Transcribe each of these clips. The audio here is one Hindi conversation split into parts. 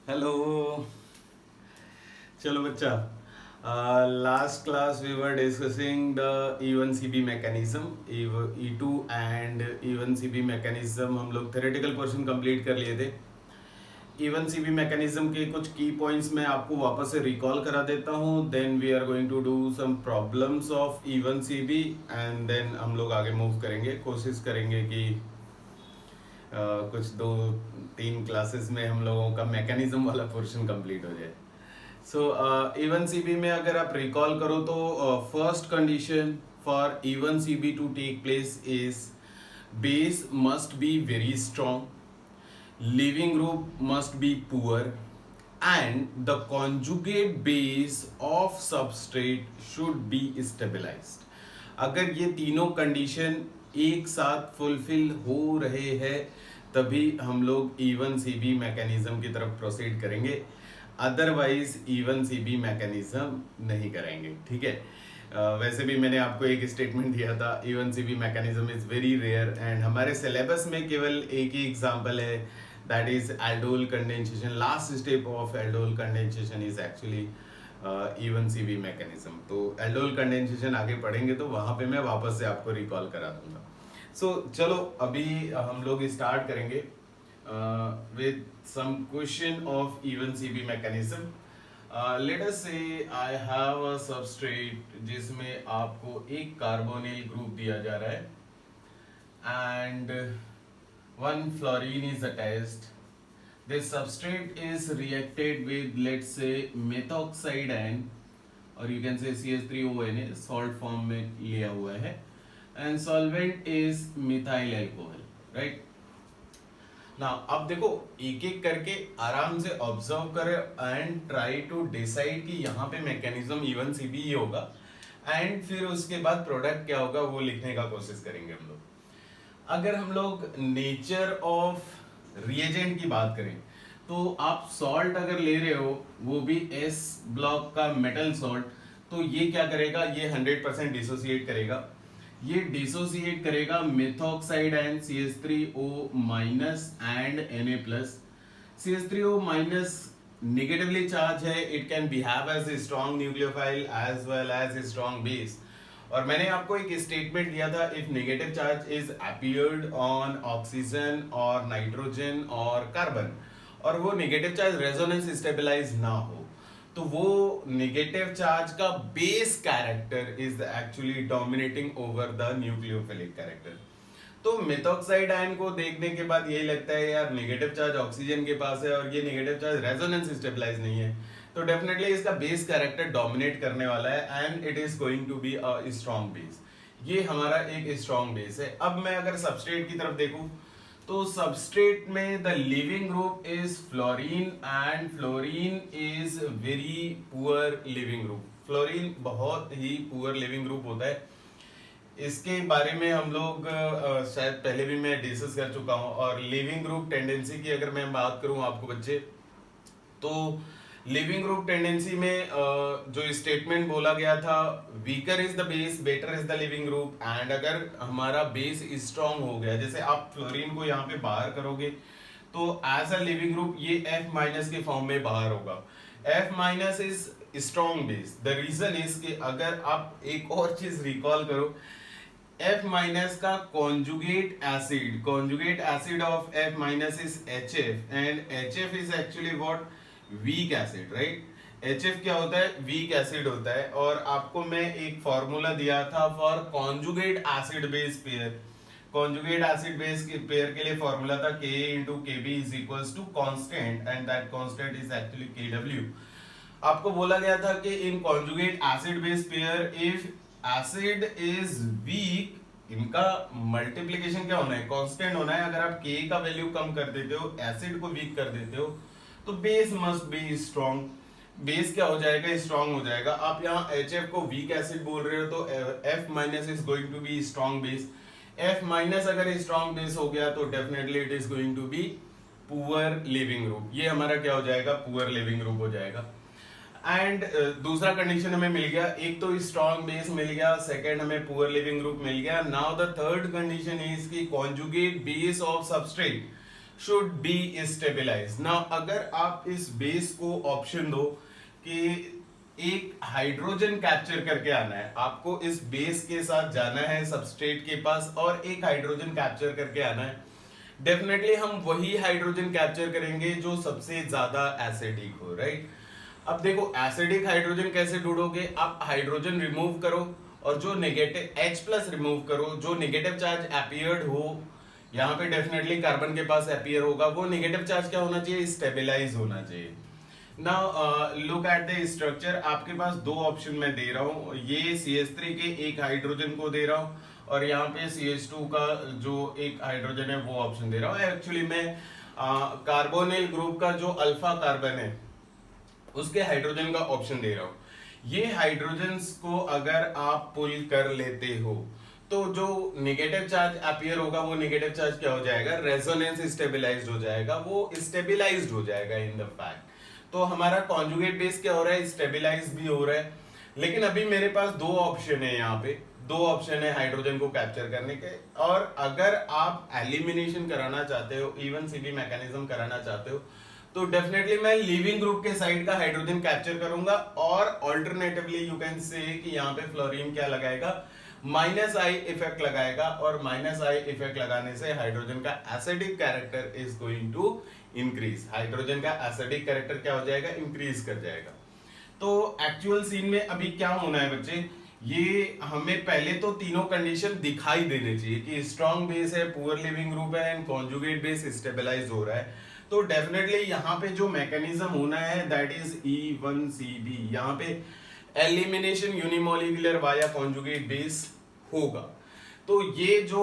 हेलो। चलो बच्चा, last class we were discussing the E one C B mechanism, E2 and E one C B mechanism. हम लोग थेरेटिकल पोर्शन कंप्लीट कर लिए थे। इवन सी बी मैकेनिज्म के कुछ की पॉइंट्स मैं आपको वापस से रिकॉल करा देता हूँ, then we are going to do some problems of E one C B and then हम लोग आगे मूव करेंगे। कोशिश करेंगे कि कुछ 2-3 क्लासेस में हम लोगों का मैकेनिज्म वाला पोर्शन कंप्लीट हो जाए। सो इवन सीबी में अगर आप रिकॉल करो तो first condition for E one CB to take place is base must be very strong, leaving group must be poor and the conjugate base of substrate should be stabilized. अगर ये तीनों कंडीशन एक साथ फुलफिल हो रहे हैं तभी हम लोग इवन सीबी मैकेनिज्म की तरफ प्रोसीड करेंगे, अदरवाइज इवन सीबी मैकेनिज्म नहीं करेंगे। ठीक है। वैसे भी मैंने आपको एक स्टेटमेंट दिया था, E one CB mechanism is very rare and हमारे सिलेबस में केवल एक ही एग्जांपल है, that is aldol condensation. Last step of aldol condensation is actually E one CB mechanism. तो एल्डोल कंडेंसेशन आगे पढ़ेंगे तो वहां पे मैं वापस से आपको रिकॉल करा दूंगा। सो चलो अभी हम लोग स्टार्ट करेंगे with some question of even CB mechanism. Let us say I have a substrate जिसमें आपको एक कार्बोनिल ग्रुप दिया जा रहा है and one fluorine is attached. This substrate is reacted with, let's say, methoxide ion or you can say CH3ONA salt form में लिया हुआ है and solvent is methyl alcohol, right? ना अब देखो एक एक करके आराम से ऑब्जर्व करें एंड ट्राई टू डिसाइड कि यहाँ पे मैकेनिज्म इवन सीबी ही होगा एंड फिर उसके बाद प्रोडक्ट क्या होगा वो लिखने का कोशिश करेंगे हम लोग। अगर हम लोग नेचर ऑफ रिएजेंट की बात करें तो आप सॉल्ट अगर ले रहे हो वो भी एस ब्लॉक का मेटल सॉल्ट, तो ये क्या करेगा, ये 100% डिसोसिएट करेगा। ये डिसोसिएट करेगा methoxide and CH3O minus and Na plus. CH3O minus negatively charge है, it can behave as a strong nucleophile as well as a strong base. और मैंने आपको एक स्टेटमेंट दिया था, if negative charge is appeared on oxygen और नाइट्रोजन और कार्बन और वो नेगेटिव चार्ज रेजोनेंस स्टेबलाइज ना हो तो वो नेगेटिव चार्ज का base character is actually dominating over the nucleophilic character. तो मेथॉक्साइड आयन को देखने के बाद यही लगता है यार नेगेटिव चार्ज ऑक्सीजन के पास है और ये नेगेटिव चार्ज रेजोनेंस स्टेबलाइज नहीं है, तो डेफिनेटली इसका बेस कैरेक्टर डोमिनेट करने वाला है and it is going to be a strong base. ये हमारा एक स्ट्रॉन्ग बेस है। अब मैं अगर सबस्ट्रेट की तरफ देखूं तो सबस्ट्रेट में the leaving group is fluorine and fluorine is very poor leaving group. Fluorine बहुत ही पुअर लिविंग ग्रुप होता है। इसके बारे में हम लोग शायद पहले भी मैं डिस्कस कर चुका हूं। और लिविंग ग्रुप टेंडेंसी की अगर मैं बात करूं आपको बच्चे, तो लिविंग ग्रुप टेंडेंसी में जो स्टेटमेंट बोला गया था, weaker is the base better is the living group. And अगर हमारा बेस स्ट्रांग हो गया, जैसे आप फ्लोरीन को यहाँ पे बाहर करोगे तो एज अ लिविंग ग्रुप ये F माइनस के फॉर्म में बाहर होगा। F minus is strong base. The reason is कि अगर आप एक और चीज रिकॉल करो, F माइनस का conjugate acid of F minus is HF and HF is actually what, weak acid, right. HF क्या होता है, वीक एसिड होता है। और आपको मैं एक फॉर्मूला दिया था for conjugate acid base pair. Conjugate acid base pair के लिए फॉर्मूला था Ka into Kb is equals to constant and that constant is actually Kw। आपको बोला गया था कि इन conjugate acid base pair if acid is weak, इनका मल्टीप्लिकेशन क्या होना है, कांस्टेंट होना है। अगर आप K का वैल्यू कम कर देते हो, एसिड को वीक कर देते हो, तो base must B strong. Base क्या हो जाएगा, स्ट्रॉन्ग हो जाएगा। आप यहाँ HF को वीक एसिड बोल रहे हो तो F minus is going to be strong base. F minus अगर स्ट्रॉन्ग बेस हो गया तो definitely it is going to be poor leaving group. ये हमारा क्या हो जाएगा, पुअर लिविंग ग्रुप हो जाएगा। एंड दूसरा कंडीशन हमें मिल गया, एक तो स्ट्रॉन्ग बेस मिल गया, सेकंड हमें पुअर लिविंग ग्रुप मिल गया। Now the third condition is की conjugate base of substrate should be stabilize. Now अगर आप इस बेस को ऑप्शन दो कि एक हाइड्रोजन कैप्चर करके आना है, आपको इस बेस के साथ जाना है सबस्ट्रेट के पास और एक हाइड्रोजन कैप्चर करके आना है, डेफिनेटली हम वही हाइड्रोजन कैप्चर करेंगे जो सबसे ज्यादा एसिडिक हो, राइट। अब देखो एसिडिक हाइड्रोजन कैसे ढूंढोगे, आप हाइड्रोजन रिमूव करो और जो नेगेटिव H+ रिमूव करो, जो नेगेटिव चार्ज अपीयर्ड हो, यहाँ पे डेफिनेटली कार्बन के पास अपीयर होगा, वो नेगेटिव चार्ज क्या होना चाहिए, स्टेबिलाईज होना चाहिए। Now look at the structure, आपके पास दो ऑप्शन मैं दे रहा हूँ, ये CH3 के एक हाइड्रोजन को दे रहा हूँ और यहाँ पे CH2 का जो एक हाइड्रोजन है वो ऑप्शन दे रहा हूँ। एक्चुअली मैं कार्बोनिल ग्रुप का जो अल्फा कार्बन है उसके हाइड्रोजन का ऑप्शन दे रहा हूँ। ये हाइड्रोजन्स को अगर आप पुल कर लेते हो तो जो नेगेटिव चार्ज अपीयर होगा वो नेगेटिव चार्ज क्या हो जाएगा, रेजोनेंस स्टेबिलाइज्ड हो जाएगा, वो स्टेबिलाइज्ड हो जाएगा इन द फैक्ट। तो हमारा कॉन्जुगेट बेस क्या हो रहा है, स्टेबिलाइज भी हो रहा है। लेकिन अभी मेरे पास दो ऑप्शन है, यहाँ पे दो ऑप्शन है हाइड्रोजन को कैप्चर करने के, और अगर आप एलिमिनेशन कराना चाहते हो, इवन सीबी मैकेनिज्म कराना चाहते हो, तो डेफिनेटली मैं लीविंग ग्रुप के साइड का हाइड्रोजन कैप्चर करूंगा और ऑल्टरनेटिवली यू कैन से कि यहाँ पे फ्लोरीन क्या लगाएगा, -I इफेक्ट लगाएगा, और -I इफेक्ट लगाने से हाइड्रोजन का acidic character is going to increase. Hydrogen का एसिडिक कैरेक्टर क्या हो जाएगा, इंक्रीज कर जाएगा। तो एक्चुअल सीन में अभी क्या होना है बच्चे, ये हमें पहले तो तीनों कंडीशन दिखाई देने चाहिए कि स्ट्रॉन्ग बेस है, पुअर लिविंग ग्रुप है एंड कॉन्जुगेट बेस स्टेबलाइज हो रहा है। तो डेफिनेटली यहाँ पे जो मैकेनिज्म होना है दैट इज E1CB, यहाँ पे elimination unimolecular via conjugate base होगा। तो ये जो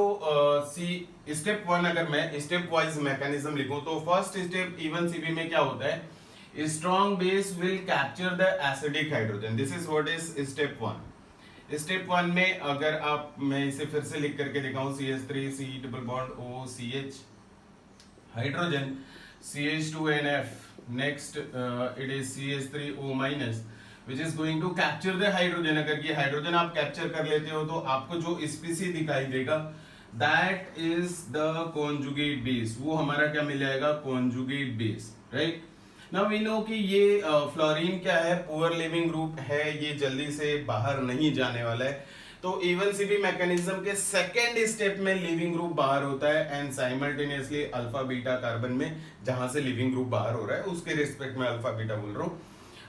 स्टेप 1 अगर मैं स्टेप वाइज मैकेनिज्म लिखूं तो फर्स्ट स्टेप E1CB में क्या होता है, strong base will capture the acidic hydrogen, this is what is step 1। Step 1 में अगर आप, मैं इसे फिर से लिख करके दिखाऊं, CH3 C double bond OCH hydrogen CH2NF, next it is CH3O minus which is going to capture the hydrogen। अगर ये हाइड्रोजन आप कैप्चर कर लेते हो तो आपको जो स्पीसी दिखाई देगा that is the conjugate base, वो हमारा क्या मिल जाएगा, conjugate base, right। Now we know कि ये फ्लोरीन क्या है, पुअर लिविंग ग्रुप है, ये जल्दी से बाहर नहीं जाने वाला है। तो E1CB मैकेनिज्म के सेकेंड स्टेप में लिविंग ग्रुप बाहर होता है and simultaneously alpha beta carbon में जहां से लिविंग ग्रुप बाहर हो रहा है उसके रिस्पेक्ट में अल्फा बीटा बोल रहा हूँ,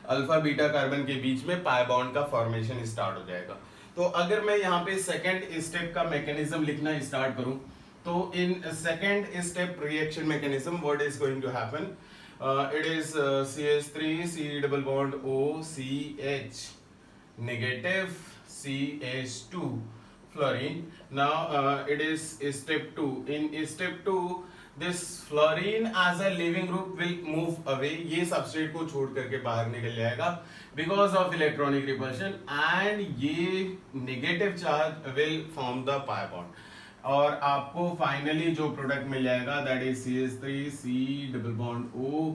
अल्फा बीटा कार्बन के बीच में पाई बॉन्ड का फॉर्मेशन स्टार्ट हो जाएगा। तो अगर मैं यहाँ पे सेकेंड स्टेप का मैकेनिज्म लिखना स्टार्ट करूं तो in second step reaction mechanism what is going to happen, it is CH3 C double bond OCH negative CH2 fluorine। Now it is step 2। In step 2 this fluorine as a living group will move away, ये सबस्ट्रेट को छोड़ करके बाहर निकल जाएगा because of electronic repulsion and ये negative charge will form the pi bond, और आपको फाइनली जो प्रोडक्ट मिल जाएगा that is CH3 C double bond O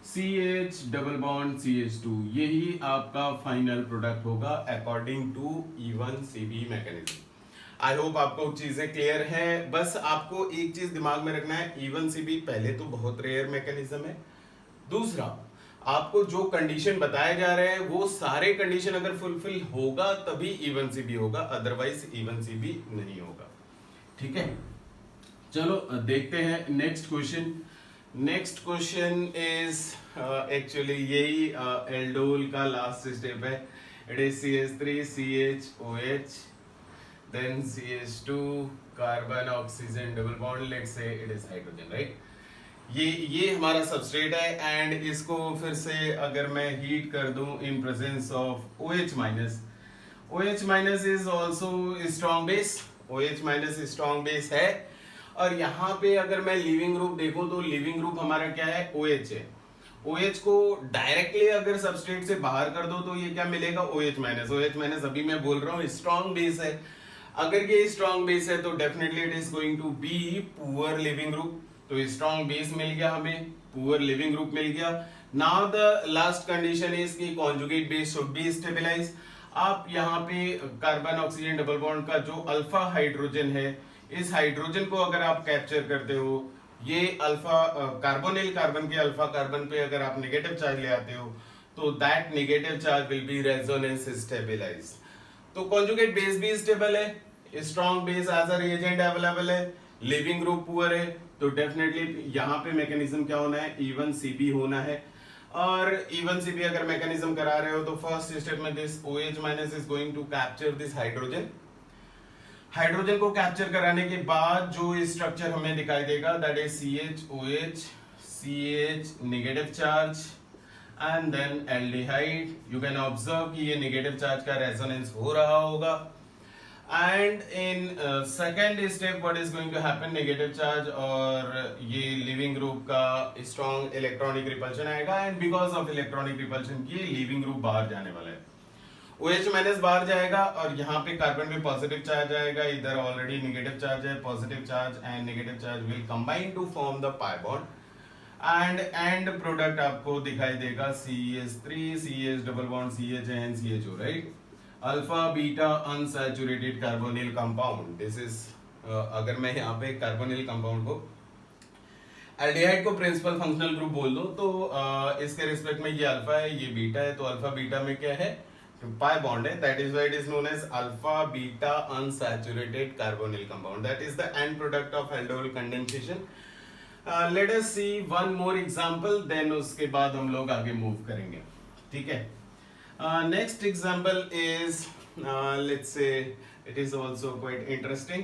CH double bond CH2, यही आपका फाइनल प्रोडक्ट होगा according to E1CB mechanism. I hope आपको चीजें क्लियर है। बस आपको एक चीज दिमाग में रखना है, E1CB पहले तो बहुत रेयर मैकेनिज्म है, दूसरा आपको जो कंडीशन बताए जा रहे हैं वो सारे कंडीशन अगर फुलफिल होगा तभी E1CB होगा, अदरवाइज E1CB नहीं होगा। ठीक है, चलो देखते हैं next question. Next question is actually यही एल्डोल का लास्ट स्टेप है। It is CH3 CHOH then CH2 carbon oxygen double bond, let's say it is hydrogen, right. ये हमारा सबस्ट्रेट है एंड इसको फिर से अगर मैं हीट कर दूं in presence of OH minus, OH minus is also strong base, OH minus strong base है। और यहाँ पे अगर मैं लिविंग ग्रुप देखूं तो लिविंग ग्रुप हमारा क्या है, OH है। OH को डायरेक्टली अगर सबस्ट्रेट से बाहर कर दो तो ये क्या मिलेगा, OH माइनस। OH माइनस अभी मैं बोल रहा हूँ स्ट्रॉन्ग बेस है, अगर ये स्ट्रॉन्ग बेस है तो definitely it is going to be poor leaving group. तो स्ट्रॉन्ग बेस मिल गया हमें, पुअर लिविंग ग्रुप मिल गया। Now the last condition is कि conjugate base should be stabilize. आप यहाँ पे कार्बन ऑक्सीजन डबल बॉन्ड का जो अल्फा हाइड्रोजन है, इस हाइड्रोजन को अगर आप कैप्चर करते हो, ये अल्फा कार्बोनिल कार्बन के अल्फा कार्बन पे अगर आप नेगेटिव चार्ज ले आते हो तो that negative charge will be resonance stabilize. तो कॉन्जुगेट बेस भी स्टेबल है, strong base as a reagent available है, लिविंग ग्रुप पुअर है, तो डेफिनेटली यहाँ पे मैकेनिज्म क्या होना है, E1CB होना है। और E1CB अगर मैकेनिज्म करा रहे हो तो फर्स्ट स्टेप में this OH minus is going to capture this hydrogen. Hydrogen को कैप्चर कराने के बाद जो स्ट्रक्चर हमें दिखाई देगा that is CH CH negative charge and then aldehyde. You can observe कि ये नेगेटिव चार्ज का रेजोनेंस हो रहा होगा। And in second step what is going to happen, negative charge और ये लिविंग ग्रुप का स्ट्रॉन्ग इलेक्ट्रॉनिक रिपल्शन आएगा and because of electronic repulsion की लिविंग ग्रुप बाहर जाने वाला है। OH माइनस बाहर जाएगा और यहाँ पे कार्बन में पॉजिटिव चार्ज आएगा, इधर ऑलरेडी नेगेटिव चार्ज है, positive charge and negative charge will combine to form the pi bond and end product आपको दिखाई देगा CH3 CH double bond CH and CHO, right. Alpha beta unsaturated carbonyl compound, this is अगर मैं यहाँ पे कार्बोनिल कंपाउंड को एल्डिहाइड को प्रिंसिपल फंक्शनल ग्रुप बोल दो तो इसके रिस्पेक्ट में ये अल्फा है, ये बीटा है, तो अल्फा बीटा में क्या है, पाई बॉन्ड है, that is why it is known as alpha beta unsaturated carbonyl compound, that is the end product of aldol condensation. Let us see one more example, then उसके बाद हम लोग आगे मूव करेंगे, ठीक है। Next example is let's say it is also quite interesting.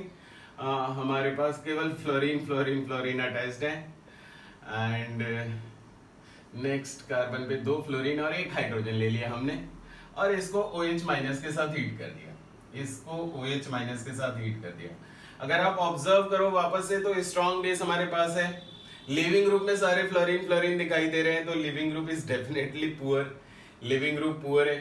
हमारे पास केवल फ्लोरीन फ्लोरीन फ्लोरीन अटैच्ड है एंड नेक्स्ट कार्बन पे 2 फ्लोरीन और 1 हाइड्रोजन ले लिया हमने और इसको OH माइनस के साथ हीट कर दिया, इसको OH माइनस के साथ हीट कर दिया। अगर आप ऑब्जर्व करो वापस से तो स्ट्रॉन्ग बेस हमारे पास है, लिविंग ग्रुप में सारे फ्लोरीन फ्लोरीन दिखाई दे रहे हैं, तो leaving group is definitely poor, leaving group poor है।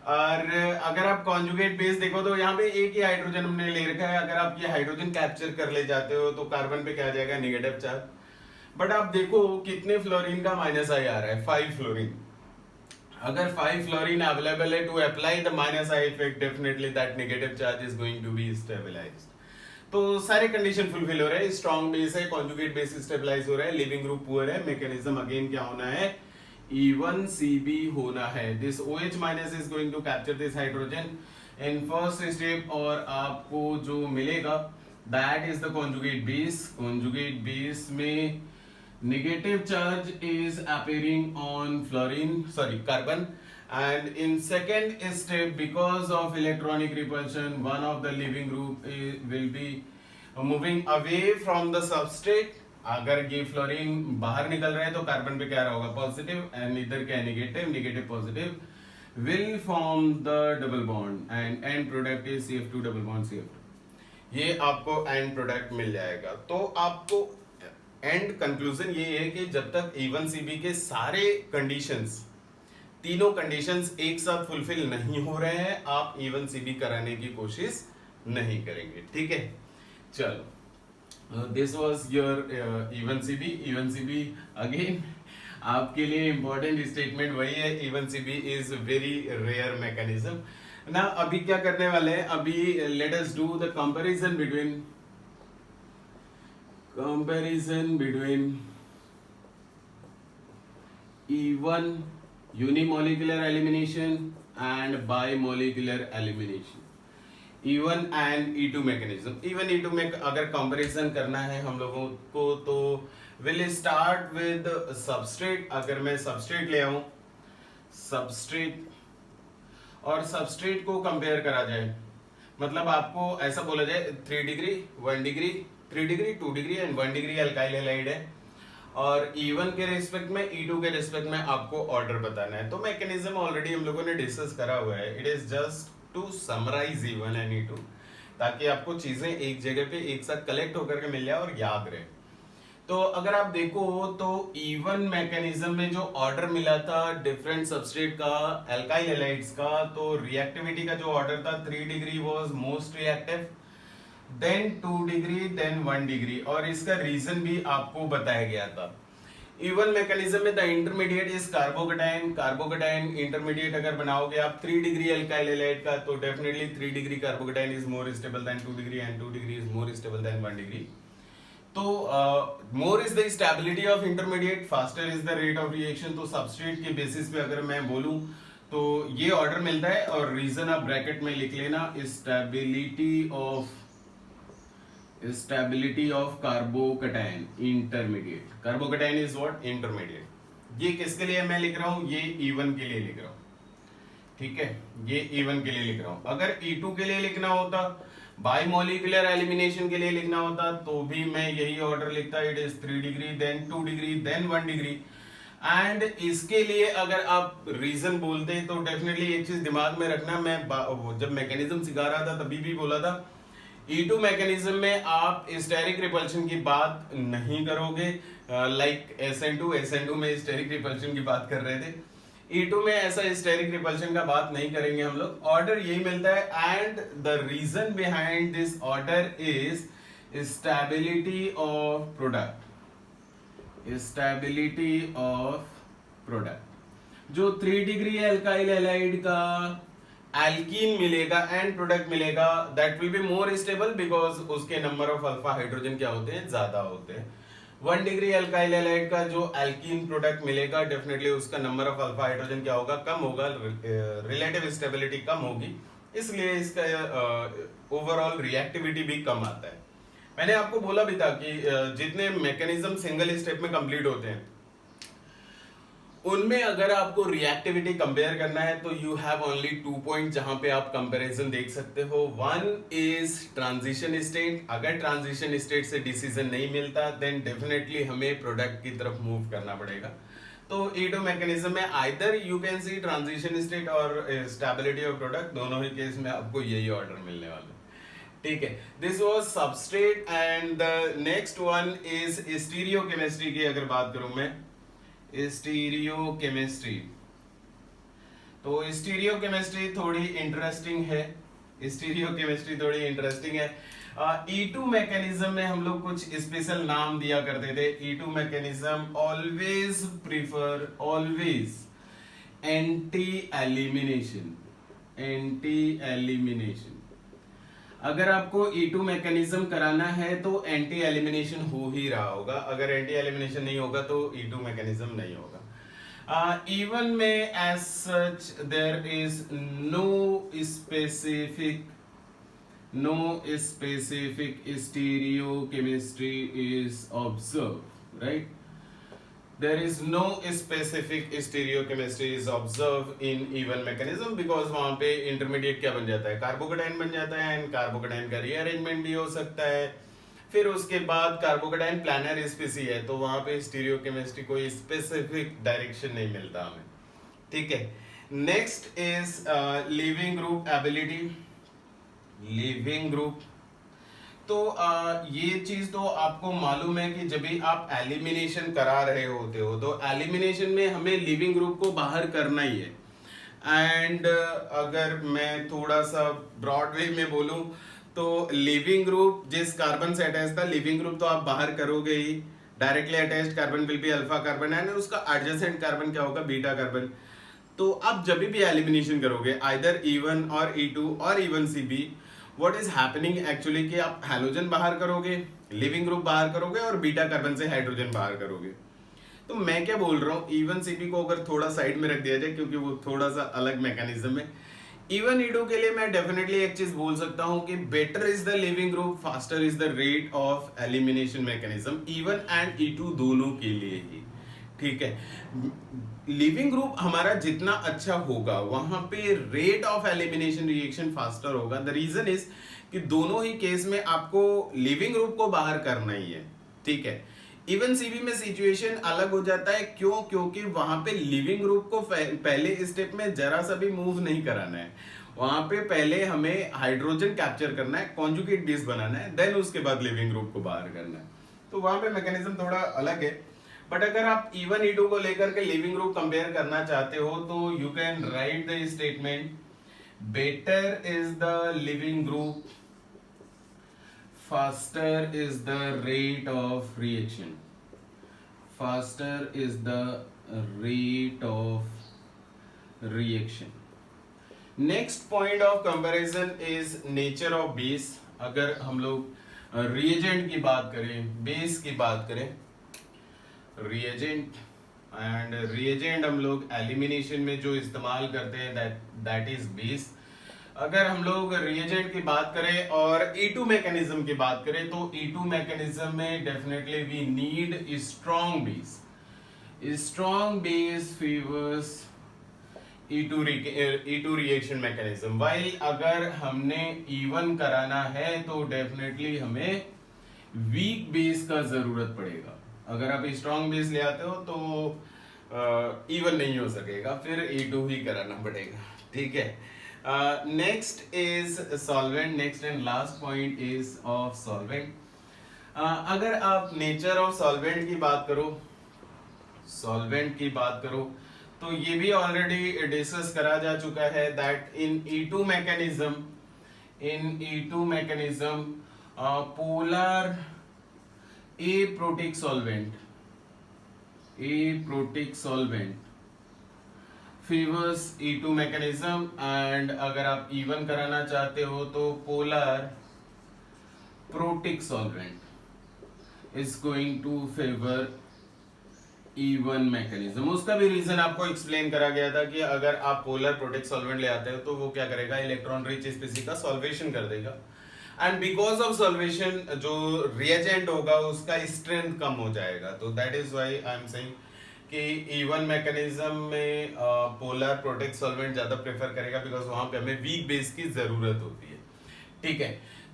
और अगर आप कॉन्जुगेट बेस देखो तो यहाँ पे एक ही हाइड्रोजन हमने ले रखा है, अगर आप ये हाइड्रोजन कैप्चर कर ले जाते हो तो कार्बन पे क्या आ जाएगा, नेगेटिव चार्ज। बट आप देखो कितने फ्लोरीन का माइनस आई आ रहा है, 5 फ्लोरीन। अगर 5 फ्लोरीन अवेलेबल है to apply the minus I effect, definitely that negative charge is going to be stabilized. तो सारे कंडीशन फुलफिल हो रहे हैं, स्ट्रॉन्ग बेस है, कॉन्जुगेट बेस स्टेबलाइज हो रहा है, लिविंग ग्रुप पुअर है, मैकेनिज्म अगेन क्या होना है, E1CB होना है। This OH minus is going to capture this hydrogen in first step और आपको जो मिलेगा that is the conjugate base. Conjugate base में negative charge is appearing on carbon, and in second step because of electronic repulsion one of the living group will be moving away from the substrate। अगर ये फ्लोरीन बाहर निकल रहा है तो कार्बन पे क्या रहा होगा, पॉजिटिव, एंड इधर क्या negative, negative positive will form the double bond and end product is CF2 double bond CF2। ये आपको एंड प्रोडक्ट मिल जाएगा। तो आपको एंड कंक्लूजन ये है कि जब तक E1CB के सारे कंडीशंस, तीनों कंडीशंस एक साथ फुलफिल नहीं हो रहे हैं, आप E1CB कराने की कोशिश नहीं करेंगे, ठीक है। चलो, this was your E1CB again आपके लिए इंपॉर्टेंट स्टेटमेंट वही है, E1CB is very rare mechanism ना। अभी क्या करने वाले हैं, अभी let us do the comparison between E1 unimolecular elimination and bimolecular elimination, E1 and E2 mechanism। E1 E2 में अगर कंपैरिजन करना है हम लोगों को तो विल स्टार्ट विद सबस्ट्रेट। अगर मैं सबस्ट्रेट ले आऊं, सबस्ट्रेट और सबस्ट्रेट को कंपेयर करा जाए, मतलब आपको ऐसा बोला जाए 3 degree 1 degree 3 degree 2 degree and 1 degree alkyl halide है, और E1 के रिस्पेक्ट में E2 के रिस्पेक्ट में आपको ऑर्डर बताना है। तो मैकेनिज्म ऑलरेडी हम लोगों ने डिस्कस करा हुआ है, it is just to summarise E1 and E2 ताकि आपको चीजें एक जगह पे एक साथ कलेक्ट होकर के मिल जाए और याद रहे। तो अगर आप देखो तो E1 मैकेनिज्म में जो ऑर्डर मिला था डिफरेंट सबस्ट्रेट का, अल्काइल हैलाइड्स का, तो रिएक्टिविटी का जो ऑर्डर था 3 degree was most reactive, then 2 degree, then 1 degree, और इसका रीजन भी आपको बताया गया था। E1 मैकेनिज्म में the intermediate is carbocation. Carbocation intermediate अगर बनाओगे आप 3 डिग्री अल्काइल हैलाइड का, तो definitely 3 degree carbocation is more stable than 2 degree and 2 degree is more stable than 1 degree. तो more is the stability of intermediate, faster is the rate of reaction. तो सबस्ट्रेट के बेसिस पे अगर मैं बोलूं तो ये ऑर्डर मिलता है, और रीजन आप ब्रैकेट में लिख लेना, stability of carbocation intermediate. Carbocation is what? Intermediate. ये किसके लिए मैं लिख रहा हूं? ये E1 के लिए लिख रहा हूं, ठीक है, ये E1 के लिए लिख रहा हूं। अगर E2 के लिए लिखना होता, बाइमोलिकुलर एलिमिनेशन के लिए लिखना होता, तो भी मैं यही ऑर्डर लिखता, it is 3 degree, then 2 degree, then 1 degree. And इसके लिए अगर आप रीजन बोलते तो डेफिनेटली एक चीज दिमाग में रखना, मैं जब मैकेनिज्म सिखा रहा था तभी भी बोला था, E2 मैकेनिज्म में आप स्टेरिक रिपल्शन की बात नहीं करोगे, लाइक SN2 में स्टेरिक रिपल्शन की बात कर रहे थे। E2 में ऐसा स्टेरिक रिपल्शन का बात नहीं करेंगे हम लोग। ऑर्डर यही मिलता है, and the reason behind this order is stability of product. जो 3 डिग्री एल्काइल हैलाइड का एल्कीन मिलेगा एंड प्रोडक्ट मिलेगा, that will be more stable because उसके नंबर ऑफ अल्फा हाइड्रोजन क्या होते हैं? ज्यादा होते हैं। 1 डिग्री एल्काइल हैलाइड का जो एल्कीन प्रोडक्ट मिलेगा, डेफिनेटली उसका नंबर ऑफ अल्फा हाइड्रोजन क्या होगा? कम होगा, रिलेटिव स्टेबिलिटी कम होगी, इसलिए इसका ओवरऑल रिएक्टिविटी भी कम आता है। मैंने आपको बोला भी था कि जितने मैकेनिज्म सिंगल स्टेप में कंप्लीट होते हैं, उनमें अगर आपको रिएक्टिविटी कंपेयर करना है तो यू हैव ओनली 2 पॉइंट जहां पे आप कंपैरिजन देख सकते हो। One is transition state. अगर ट्रांजिशन स्टेट से डिसीजन नहीं मिलता, देन डेफिनेटली हमें प्रोडक्ट की तरफ मूव करना पड़ेगा। तो E2 मैकेनिज्म में either you can see transition state और स्टेबिलिटी ऑफ प्रोडक्ट, दोनों ही केस में आपको यही ऑर्डर मिलने वाला है, ठीक है। This was substrate, and the next one is stereochemistry की अगर बात करूं मैं, स्टीरियोकेमिस्ट्री। तो स्टीरियोकेमिस्ट्री थोड़ी इंटरेस्टिंग है, E2 मैकेनिज्म में हम लोग कुछ स्पेशल नाम दिया करते थे। E2 mechanism always prefer anti elimination. अगर आपको E2 मैकेनिज्म कराना है तो एंटी एलिमिनेशन हो ही रहा होगा, अगर एंटी एलिमिनेशन नहीं होगा तो E2 मैकेनिज्म नहीं होगा। E1 में as such there is no specific stereochemistry is observe, right? There is no specific stereochemistry is observed in E1 mechanism because वहां पे इंटरमीडिएट क्या बन जाता है? कार्बोकैटायन बन जाता है, एंड कार्बोकैटायन का रीअरेंजमेंट भी हो सकता है। फिर उसके बाद कार्बोकैटायन प्लानर स्पीसी है, तो वहां पे स्टीरियोकेमिस्ट्री कोई स्पेसिफिक डायरेक्शन नहीं मिलता हमें, ठीक है। Next is leaving group ability. Leaving group, तो ये चीज तो आपको मालूम है कि जब भी आप एलिमिनेशन करा रहे होते हो तो एलिमिनेशन में हमें लिविंग ग्रुप को बाहर करना ही है। एंड अगर मैं थोड़ा सा ब्रॉड वे में बोलूं तो लिविंग ग्रुप जिस कार्बन से अटैच था, लिविंग ग्रुप तो आप बाहर करोगे ही। Directly attached carbon will be alpha carbon, and उसका एडजेसेंट कार्बन क्या होगा? Beta carbon. तो आप जब भी एलिमिनेशन करोगे, आइदर E1 और E2 और E1CB, what is happening actually कि आप हैलोजन बाहर करोगे, लिविंग ग्रुप बाहर करोगे और बीटा कार्बन से हाइड्रोजन बाहर करोगे। तो मैं क्या बोल रहा हूँ, E1CB को अगर थोड़ा साइड में रख दिया जाए क्योंकि वो थोड़ा सा अलग मैकेनिज्म है। E1 E2 के लिए मैं डेफिनेटली एक चीज बोल सकता हूँ कि better is the leaving group, faster is the rate of elimination mechanism, E1 and E2 दोनों के लिए ही, ठीक है। लिविंग ग्रुप हमारा जितना अच्छा होगा वहां पे rate of elimination reaction faster होगा। द रीजन इज कि दोनों ही केस में आपको लिविंग ग्रुप को बाहर करना ही है, ठीक है। E1CB में सिचुएशन अलग हो जाता है, क्यों? क्योंकि वहां पे लिविंग ग्रुप को पहले स्टेप में जरा सा भी मूव नहीं कराना है। वहां पे पहले हमें हाइड्रोजन कैप्चर करना है, कॉन्जुगेट बेस बनाना है, देन उसके बाद लिविंग ग्रुप को बाहर करना है। तो वहां पे मैकेनिज्म थोड़ा अलग है। बट अगर आप E1 E2 को लेकर के लिविंग ग्रुप कंपेयर करना चाहते हो तो you can write the statement, better is the leaving group, faster is the rate of reaction, faster is the rate of reaction. Next point of comparison is nature of base. अगर हम लोग रिएजेंट की बात करें, बेस की बात करें, रिएजेंट एंड रिएजेंट हम लोग एलिमिनेशन में जो इस्तेमाल करते हैं दैट इज बेस। अगर हम लोग रिएजेंट की बात करें और E2 मैकेनिज्म की बात करें तो E2 मैकेनिज्म में definitely we need strong base. Strong base favours E2 reaction mechanism. While अगर हमने E1 कराना है तो डेफिनेटली हमें वीक बेस का जरूरत पड़ेगा। अगर आप स्ट्रॉन्ग बेस ले आते हो तो E1 नहीं हो सकेगा, फिर E2 ही कराना पड़ेगा, ठीक है। Next is solvent, next and last point is of solvent. अगर आप नेचर ऑफ सॉल्वेंट की बात करो, सॉल्वेंट की बात करो तो ये भी ऑलरेडी डिस्कस करा जा चुका है that in E2 mechanism polar aprotic solvent favours E2 mechanism and अगर आप E1 कराना चाहते हो तो polar protic solvent is going to favour E1 mechanism. उसका भी रीजन आपको एक्सप्लेन करा गया था कि अगर आप पोलर प्रोटिक सॉल्वेंट ले आते हो तो वो क्या करेगा, इलेक्ट्रॉन रिच स्पीसीज का सॉल्वेशन कर देगा एंड बिकॉज ऑफ सॉल्वेशन जो रिएजेंट होगा उसका स्ट्रेंथ कम हो जाएगा। तो that is why I am saying कि E1 मैकेनिज्म में पोलर प्रोटेक्ट सॉल्वेंट ज्यादा प्रेफर करेगा बिकॉज वहां पे हमें वीक बेस की जरूरत होती है, ठीक है।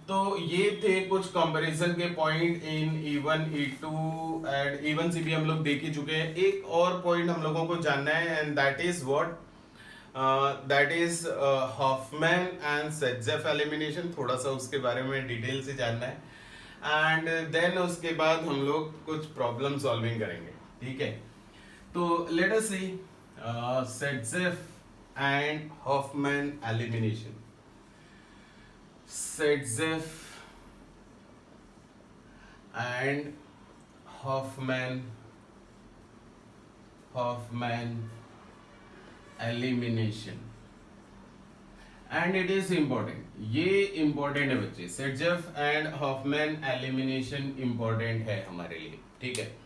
तो ये थे कुछ कंपैरिजन के point in E1 E2 and E1 CB हम लोग देख ही चुके हैं। एक और पॉइंट हम लोगों को जानना है and that is what, that is Hofmann and Saytzeff elimination. थोड़ा सा उसके बारे में डिटेल से जानना है एंड देन उसके बाद हम लोग कुछ प्रॉब्लम सॉल्विंग करेंगे, ठीक है। तो let us see Saytzeff and Hofmann elimination. Saytzeff and Hofmann elimination and it is important. ये इंपॉर्टेंट है बच्चे, Saytzeff and Hofmann elimination important है हमारे लिए, ठीक है।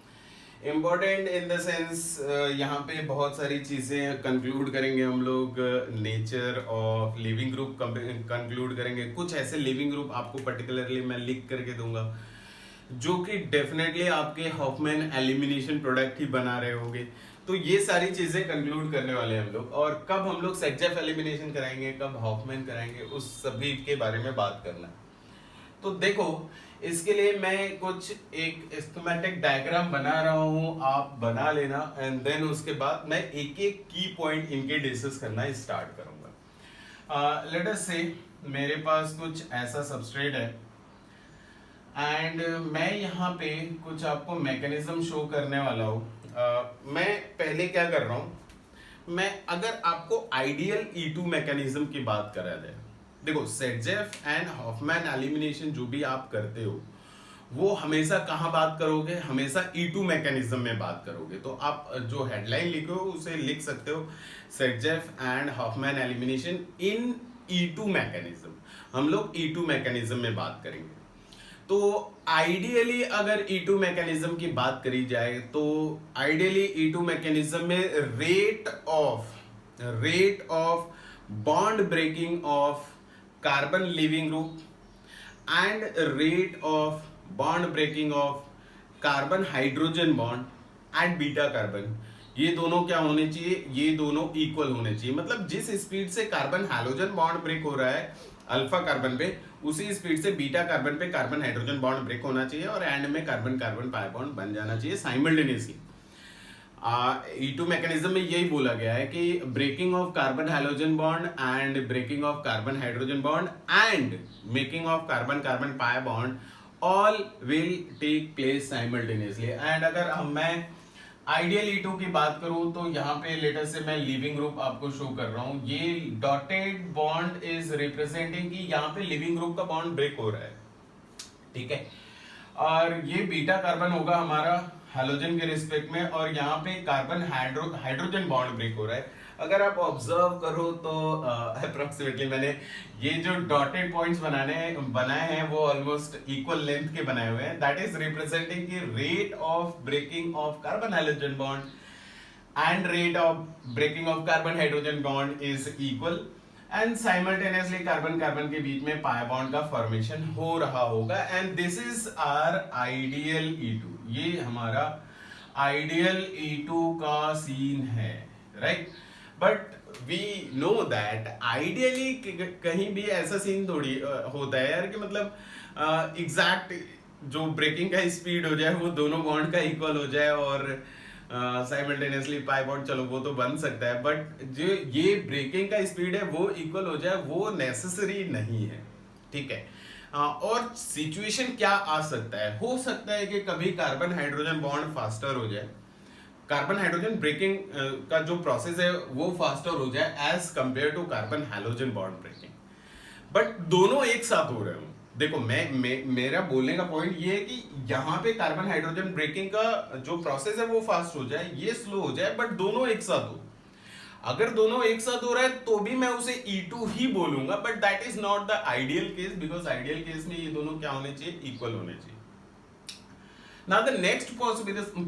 इम्पोर्टेंट इन द सेंस यहाँ पे बहुत सारी चीज़ें कंक्लूड करेंगे हम लोग, nature of leaving group conclude करेंगे। कुछ ऐसे लिविंग ग्रुप आपको पर्टिकुलरली मैं लिख करके दूंगा जो कि डेफिनेटली आपके हॉफमैन एलिमिनेशन प्रोडक्ट ही बना रहे होंगे। तो ये सारी चीज़ें कंक्लूड करने वाले हैं हम लोग, और कब हम लोग सेटजेफ एलिमिनेशन कराएंगे, कब हॉफमैन कराएंगे, उस सभी के बारे में बात करना है। तो देखो, इसके लिए मैं कुछ एक स्कीमेटिक डायग्राम बना रहा हूं, आप बना लेना एंड देन उसके बाद मैं एक एक की पॉइंट इनके डिस्कस करना स्टार्ट करूंगा। लेट अस से मेरे पास कुछ ऐसा सबस्ट्रेट है एंड मैं यहाँ पे कुछ आपको मैकेनिज्म शो करने वाला हूँ। मैं पहले क्या कर रहा हूँ, मैं अगर आपको आइडियल E2 मैकेनिज्म की बात करा जाए, देखो सेटजेफ एंड हॉफमैन एलिमिनेशन जो भी आप करते हो वो हमेशा कहाँ बात करोगे, हमेशा E2 मैकेनिज्म में बात करोगे। तो आप जो हेडलाइन लिखो उसे लिख सकते हो, Saytzeff and Hofmann elimination in E2 mechanism. हम लोग E2 मैकेनिज्म में बात करेंगे। तो आइडियली अगर E2 मैकेनिज्म की बात करी जाए तो आइडियली E2 मैकेनिज्म में rate of bond breaking of carbon leaving group and rate of bond breaking of carbon hydrogen bond and beta carbon, ये दोनों क्या होने चाहिए, ये दोनों इक्वल होने चाहिए। मतलब जिस स्पीड से कार्बन हाइड्रोजन बॉन्ड ब्रेक हो रहा है अल्फा कार्बन पे, उसी स्पीड से बीटा कार्बन पे कार्बन हाइड्रोजन बॉन्ड ब्रेक होना चाहिए और एंड में कार्बन कार्बन पाई बॉन्ड बन जाना चाहिए साइमल्टेनियसली। E2 मैकेनिज्म में यही बोला गया है कि breaking of carbon hydrogen bond and breaking of carbon hydrogen bond and making of carbon carbon pi bond all will take place simultaneously. And अगर मैं आइडियल E2 की बात करूं तो यहाँ पे लेटर से मैं लिविंग ग्रुप आपको शो कर रहा हूं। ये डॉटेड बॉन्ड इज रिप्रेजेंटिंग कि यहाँ पे लिविंग ग्रुप का बॉन्ड ब्रेक हो रहा है, ठीक है। और ये बीटा कार्बन होगा हमारा हैलोजन के रिस्पेक्ट में, और यहाँ पे कार्बन हाइड्रोजन बॉन्ड ब्रेक हो रहा है। अगर आप ऑब्जर्व करो तो अप्रोक्सीमेटली मैंने ये जो डॉटेड पॉइंट्स बनाए हैं वो ऑलमोस्ट इक्वल लेंथ के बनाए हुए हैं, दैट इज रिप्रेजेंटिंग की rate of breaking of carbon hydrogen bond and rate of breaking of carbon hydrogen bond is equal and simultaneously carbon carbon के बीच में pi bond का formation हो रहा होगा and this is our ideal E2, ये हमारा ideal E2 का सीन है, right? But we know that ideally कहीं भी ऐसा सीन थोड़ी होता है यार कि मतलब एग्जैक्ट जो ब्रेकिंग का स्पीड हो जाए वो दोनों बॉन्ड का इक्वल हो जाए और साइमल्टेनियसली पाई बॉन्ड, चलो वो तो बन सकता है, बट जो ये ब्रेकिंग का स्पीड है वो इक्वल हो जाए वो नेसेसरी नहीं है, ठीक है। और सिचुएशन क्या आ सकता है, हो सकता है कि कभी कार्बन हाइड्रोजन बॉन्ड फास्टर हो जाए, कार्बन हाइड्रोजन ब्रेकिंग का जो प्रोसेस है वो फास्टर हो जाए as compare to carbon hydrogen bond breaking, but दोनों एक साथ हो रहे हो। देखो मेरा बोलने का पॉइंट ये है कि यहाँ पे कार्बन हाइड्रोजन ब्रेकिंग का जो प्रोसेस है वो फास्ट हो जाए, ये स्लो हो जाए, बट दोनों एक साथ हो। अगर दोनों एक साथ हो रहा है तो भी मैं उसे E2 ही बोलूंगा, but that is not the ideal case, because ideal case में ये दोनों क्या होने चाहिए, इक्वल होने चाहिए। Now the next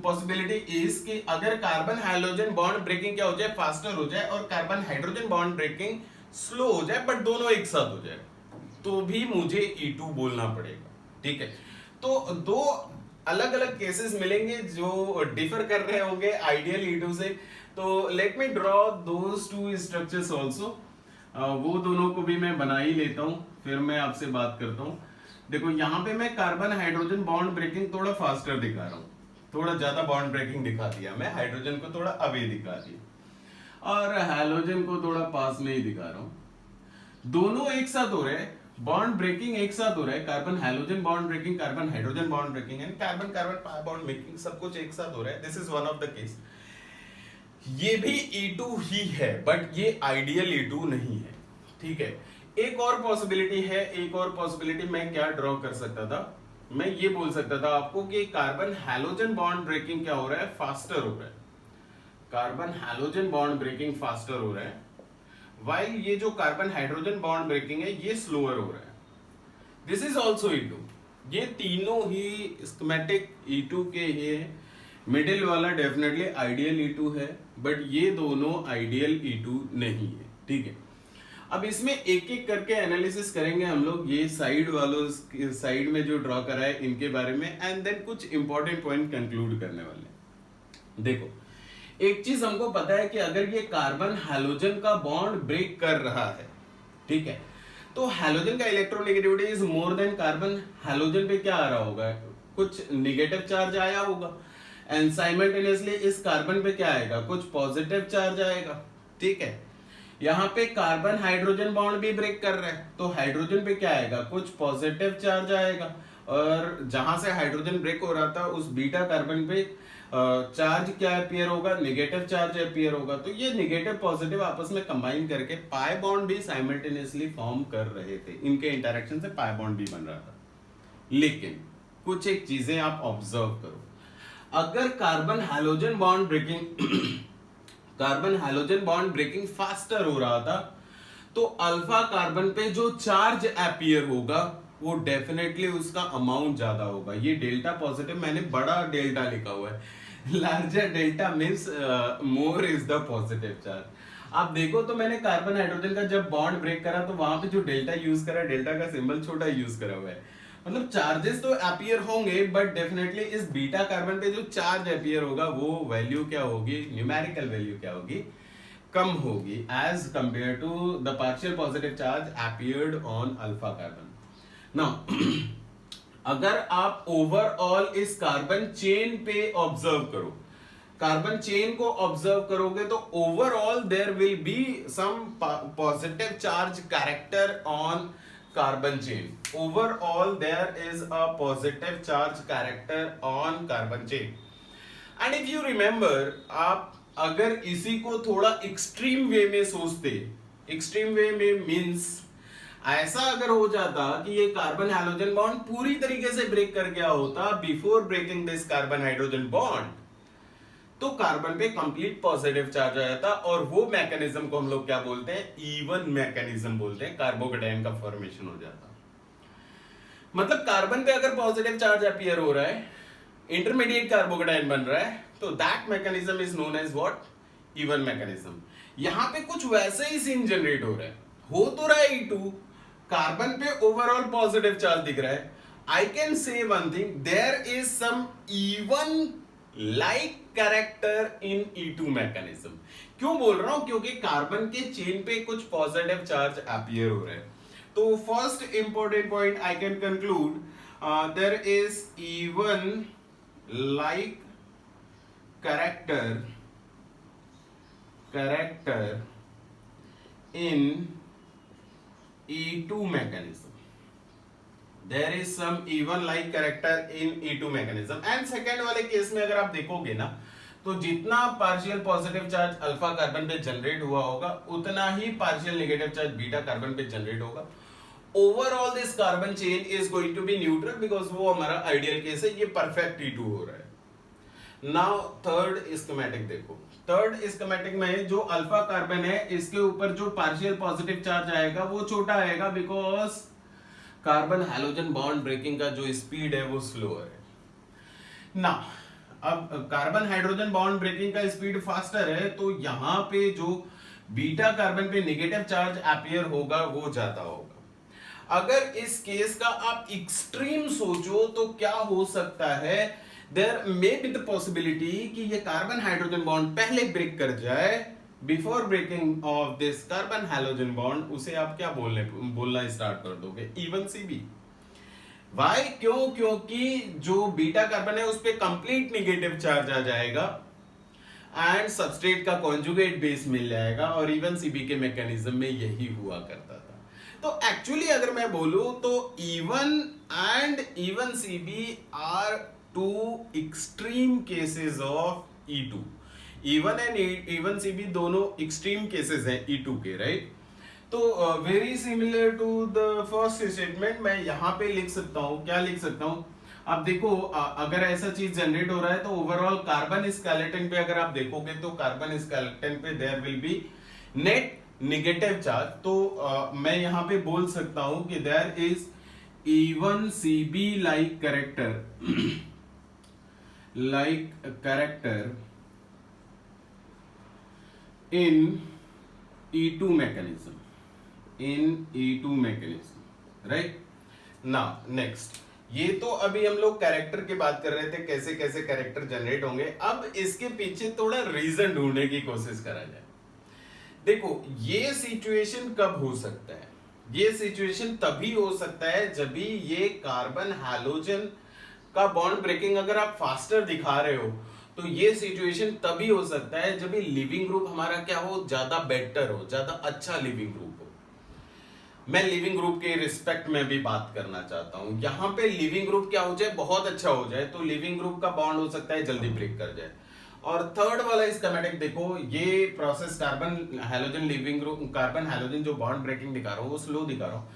possibility is कि अगर कार्बन हाइड्रोजन बॉन्ड ब्रेकिंग क्या हो जाए, फास्टर हो जाए, और carbon hydrogen bond breaking slow हो जाए, बट दोनों एक साथ हो जाए, तो भी मुझे E2 बोलना पड़ेगा, ठीक है। तो दो अलग अलग केसेस मिलेंगे जो डिफर कर रहे होंगे आइडियल E2 से। तो let me draw those two structures also, वो दोनों को भी मैं बना ही लेता हूं, फिर मैं आपसे बात करता हूं। देखो यहाँ पे मैं कार्बन हाइड्रोजन बॉन्ड ब्रेकिंग थोड़ा फास्टर दिखा रहा हूँ, थोड़ा ज्यादा बॉन्ड ब्रेकिंग दिखा दिया मैं, हाइड्रोजन को थोड़ा अवे दिखा दिया और हाइड्रोजन को थोड़ा पास में ही दिखा रहा हूँ। दोनों एक साथ हो रहे हैं, बॉन्ड ब्रेकिंग एक साथ हो रहा है, carbon hydrogen bond breaking, carbon hydrogen bond breaking and carbon carbon pi bond breaking, सब कुछ एक साथ हो रहा है। This is one of the case. ये भी E2 ही है, बट ये आइडियल E2 नहीं है, ठीक है। एक और पॉसिबिलिटी है, एक और पॉसिबिलिटी मैं क्या ड्रॉ कर सकता था, मैं ये बोल सकता था आपको कि कार्बन हाइड्रोजन बॉन्ड ब्रेकिंग क्या हो रहा है, फास्टर हो रहा है, carbon hydrogen bond breaking faster हो रहा है, वाइल ये जो कार्बन हाइड्रोजन बॉन्ड ब्रेकिंग है ये स्लोअर हो रहा है। दिस इज ऑल्सो E2, ये तीनों ही स्कीमेटिक E2 के ये मिडिल वाला डेफिनेटली आइडियल E2 है, बट ये दोनों आइडियल E2 नहीं है, ठीक है। अब इसमें एक एक करके एनालिसिस करेंगे हम लोग, ये साइड वालों साइड में जो ड्रॉ करा है इनके बारे में, एंड देन कुछ इंपॉर्टेंट पॉइंट कंक्लूड करने वाले। देखो एक चीज हमको पता है कि अगर ये कार्बन हाइड्रोजन का बॉन्ड ब्रेक कर रहा है, ठीक है, तो हाइड्रोजन का electronegativity is more than carbon, hydrogen पे क्या आ रहा होगा, कुछ नेगेटिव चार्ज आया होगा, एंड साइमल्टेनियसली इस कार्बन पे क्या आएगा, कुछ पॉजिटिव चार्ज आएगा, ठीक है। यहाँ पे कार्बन हाइड्रोजन बॉन्ड भी ब्रेक कर रहा है, तो हाइड्रोजन पे क्या आएगा, कुछ पॉजिटिव चार्ज आएगा, और जहां से हाइड्रोजन ब्रेक हो रहा था उस बीटा कार्बन पे चार्ज क्या अपीयर होगा, नेगेटिव चार्ज अपीयर होगा। तो ये नेगेटिव पॉजिटिव आपस में कंबाइन करके पाई बॉन्ड भी साइमल्टेनियसली फॉर्म कर रहे थे, इनके इंटरेक्शन से पाई बॉन्ड भी बन रहा था। लेकिन कुछ एक चीजें आप ऑब्जर्व करो, अगर carbon hydrogen bond breaking carbon hydrogen bond breaking faster हो रहा था, तो अल्फा कार्बन पे जो चार्ज अपीयर होगा वो डेफिनेटली उसका अमाउंट ज्यादा होगा। ये डेल्टा पॉजिटिव मैंने बड़ा डेल्टा लिखा हुआ है, larger delta means more is the positive charge. आप देखो तो मैंने कार्बन हाइड्रोजन का जब बॉन्ड ब्रेक करा तो वहां पे जो डेल्टा यूज करा, डेल्टा का सिंबल छोटा यूज करा हुआ है, मतलब चार्जेस तो अपीयर होंगे, बट डेफिनेटली इस बीटा कार्बन पे जो चार्ज अपीयर होगा वो वैल्यू क्या होगी, न्यूमेरिकल वैल्यू क्या होगी, कम होगी as compare to the partial positive charge appeared on alpha carbon. Now अगर आप ओवरऑल इस कार्बन चेन पे ऑब्जर्व करो, कार्बन चेन को ऑब्जर्व करोगे तो overall there will be some positive charge character on carbon chain. Overall there is a positive charge character on carbon chain. And if you remember, आप अगर इसी को थोड़ा एक्सट्रीम वे में सोचते, एक्सट्रीम वे में मीन्स ऐसा अगर हो जाता कि ये कार्बन हाइड्रोजन बॉन्ड पूरी तरीके से ब्रेक कर गया होता before breaking this carbon hydrogen bond, तो कार्बन पे कंप्लीट पॉजिटिव चार्ज आ जाता, और वो मैकेनिज्म को हम लोग क्या बोलते हैं, इवन मैकेनिज्म बोलते हैं, कार्बोकेटायन का फॉर्मेशन हो जाता। मतलब कार्बन पे अगर पॉजिटिव चार्ज अपीयर हो रहा है, इंटरमीडिएट कार्बोकेटायन बन रहा है, तो that mechanism is known as what, E one mechanism. यहां पे कुछ वैसे ही सीन जनरेट हो रहा है, हो तो रहा है E2, कार्बन पे ओवरऑल पॉजिटिव चार्ज दिख रहा है। I can say one thing, there is some E one like character in E2 mechanism. क्यों बोल रहा हूं, क्योंकि कार्बन के चेन पे कुछ पॉजिटिव चार्ज अपीयर हो रहे हैं। तो first important point I can conclude, there is E one like character in E2 mechanism. There is some even like character in E2 mechanism. And second वाले केस में अगर आप देखोगे ना, तो जितना partial positive charge alpha carbon पे जनरेट हुआ होगा, उतना ही partial negative charge beta carbon पे जनरेट होगा। Overall this carbon chain is going to be neutral, because वो हमारा आइडियल केस है, ये परफेक्ट E2 हो रहा है। नाउ थर्ड स्कीमेटिक देखो, थर्ड स्कीमेटिक में जो अल्फा कार्बन है, इसके ऊपर जो पार्शियल पॉजिटिव चार्ज आएगा वो छोटा आएगा, because carbon halogen bond breaking का जो स्पीड है वो स्लोअर है ना। अब कार्बन हाइड्रोजन बॉन्ड ब्रेकिंग का स्पीड फास्टर है, तो यहां पे जो बीटा कार्बन पे नेगेटिव चार्ज अपीयर होगा वो ज्यादा होगा। अगर इस केस का आप एक्सट्रीम सोचो तो क्या हो सकता है, there may be the possibility कि ये कार्बन हाइड्रोजन बॉन्ड पहले ब्रेक कर जाए, before breaking of this carbon halogen bond, उसे आप क्या बोलना स्टार्ट कर दोगे, इवन CB। वाई, क्यों, क्योंकि जो बीटा कार्बन है उस पे कंप्लीट नेगेटिव चार्ज आ जाएगा एंड सबस्ट्रेट का कॉन्जुगेट बेस मिल जाएगा, और इवन CB के मैकेनिज्म में यही हुआ करता था। तो एक्चुअली अगर मैं बोलूं तो E one and E one CB are two extreme cases of E2। E one and E one CB दोनों एक्सट्रीम केसेस हैं E2 के, राइट। तो very similar to the first statement, मैं यहां पे लिख सकता हूं, क्या लिख सकता हूं, अब देखो अगर ऐसा चीज जनरेट हो रहा है तो ओवरऑल कार्बन स्केलेटन पे अगर आप देखोगे तो कार्बन स्केलेटन पे there will be net negative charge. तो मैं यहां पे बोल सकता हूं कि there is E one CB like character in E2 mechanism, right? Now next, ये तो अभी हम लोग कैरेक्टर की बात कर रहे थे, कैसे कैसे कैरेक्टर जनरेट होंगे। अब इसके पीछे थोड़ा रीजन ढूंढने की कोशिश करा जाए। देखो, ये सिचुएशन कब हो सकता है, ये सिचुएशन तभी हो सकता है जब भी ये कार्बन हैलोजन का बॉन्ड ब्रेकिंग अगर आप फास्टर दिखा रहे हो, तो ये सिचुएशन तभी हो सकता है जब भी लिविंग ग्रुप हमारा क्या हो, ज्यादा बेटर हो, ज्यादा अच्छा लिविंग ग्रुप हो। मैं लिविंग ग्रुप के रिस्पेक्ट में भी बात करना चाहता हूं। यहां पे लिविंग ग्रुप क्या हो जाए, बहुत अच्छा हो जाए, तो लिविंग ग्रुप का बॉन्ड हो सकता है जल्दी ब्रेक कर जाए। और थर्ड वाला स्कीमेटिक देखो, ये process carbon halogen leaving group, carbon halogen जो बॉन्ड ब्रेकिंग दिखा रहा हूं वो स्लो दिखा रहा हूं।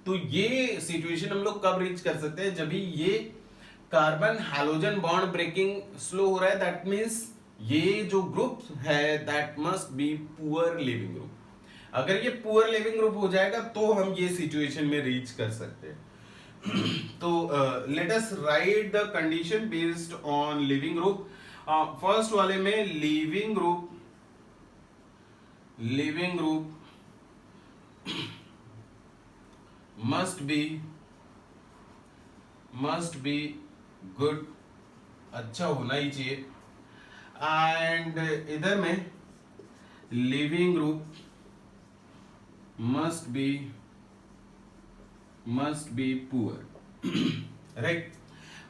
तो ये सिचुएशन हम लोग कब रीच कर सकते हैं, जब भी ये carbon halogen bond breaking slow हो रहा है, दैट मींस ये जो ग्रुप है that must be poor leaving group. अगर ये पुअर लिविंग ग्रुप हो जाएगा तो हम ये सिचुएशन में रीच कर सकते हैं। तो let us right the condition based on leaving group. First वाले में living group must be good, अच्छा होना ही चाहिए। एंड इधर में living group must be poor, right.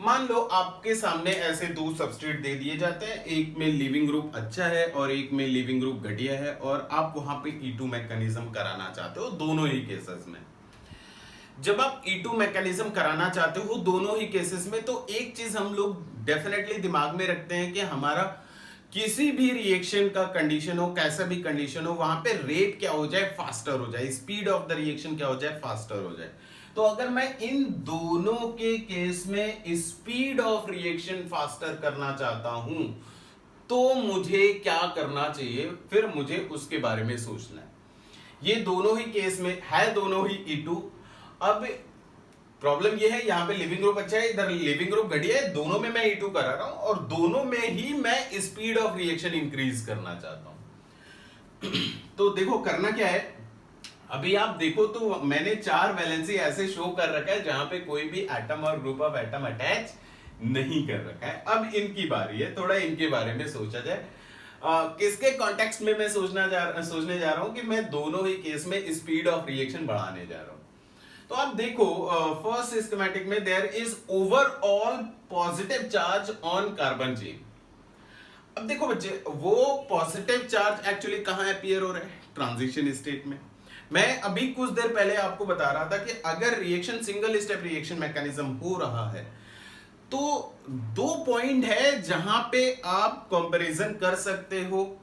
मान लो आपके सामने ऐसे दो सबस्ट्रेट दे दिए जाते हैं, एक में लिविंग ग्रुप अच्छा है और एक में लिविंग ग्रुप घटिया है, और आप वहां पे E2 मैकेनिज्म कराना चाहते हो दोनों ही केसेस में। जब आप E2 मैकेनिज्म कराना चाहते हो दोनों ही केसेस में, तो एक चीज हम लोग डेफिनेटली दिमाग में रखते हैं कि हमारा किसी भी रिएक्शन का कंडीशन हो, कैसा भी कंडीशन हो, वहां पे रेट क्या हो जाए, फास्टर हो जाए, स्पीड ऑफ द रिएक्शन क्या हो जाए, फास्टर हो जाए। तो अगर मैं इन दोनों के केस में स्पीड ऑफ रिएक्शन फास्टर करना चाहता हूं, तो मुझे क्या करना चाहिए, फिर मुझे उसके बारे में सोचना है। ये दोनों ही केस में है, दोनों ही E2। अब प्रॉब्लम ये है, यहाँ पे लिविंग ग्रुप अच्छा है, इधर लिविंग ग्रुप घटिया है, दोनों में मैं E2 करा रहा हूं और दोनों में ही मैं स्पीड ऑफ रिएक्शन इंक्रीज करना चाहता हूं। तो देखो करना क्या है, अभी आप देखो तो मैंने 4 वैलेंसी ऐसे शो कर रखा है जहां पे कोई भी एटम और ग्रुप ऑफ एटम अटैच नहीं कर रखा है। अब इनकी बारी है, थोड़ा इनके बारे में सोचा जाए। किसके कॉन्टेक्स्ट में मैं सोचने जा रहा हूं कि मैं दोनों ही केस में स्पीड ऑफ रिएक्शन बढ़ाने जा रहा हूं। तो आप देखो फर्स्ट स्कीमेटिक में there is overall positive charge on carbon chain. अब देखो बच्चे, वो पॉजिटिव चार्ज एक्चुअली कहां अपीयर हो रहा है, ट्रांजिशन स्टेट में। मैं अभी कुछ देर पहले आपको बता रहा था कि अगर reaction single step reaction mechanism हो रहा है तो 2 पॉइंट है जहां पे आप कंपैरिजन कर सकते हो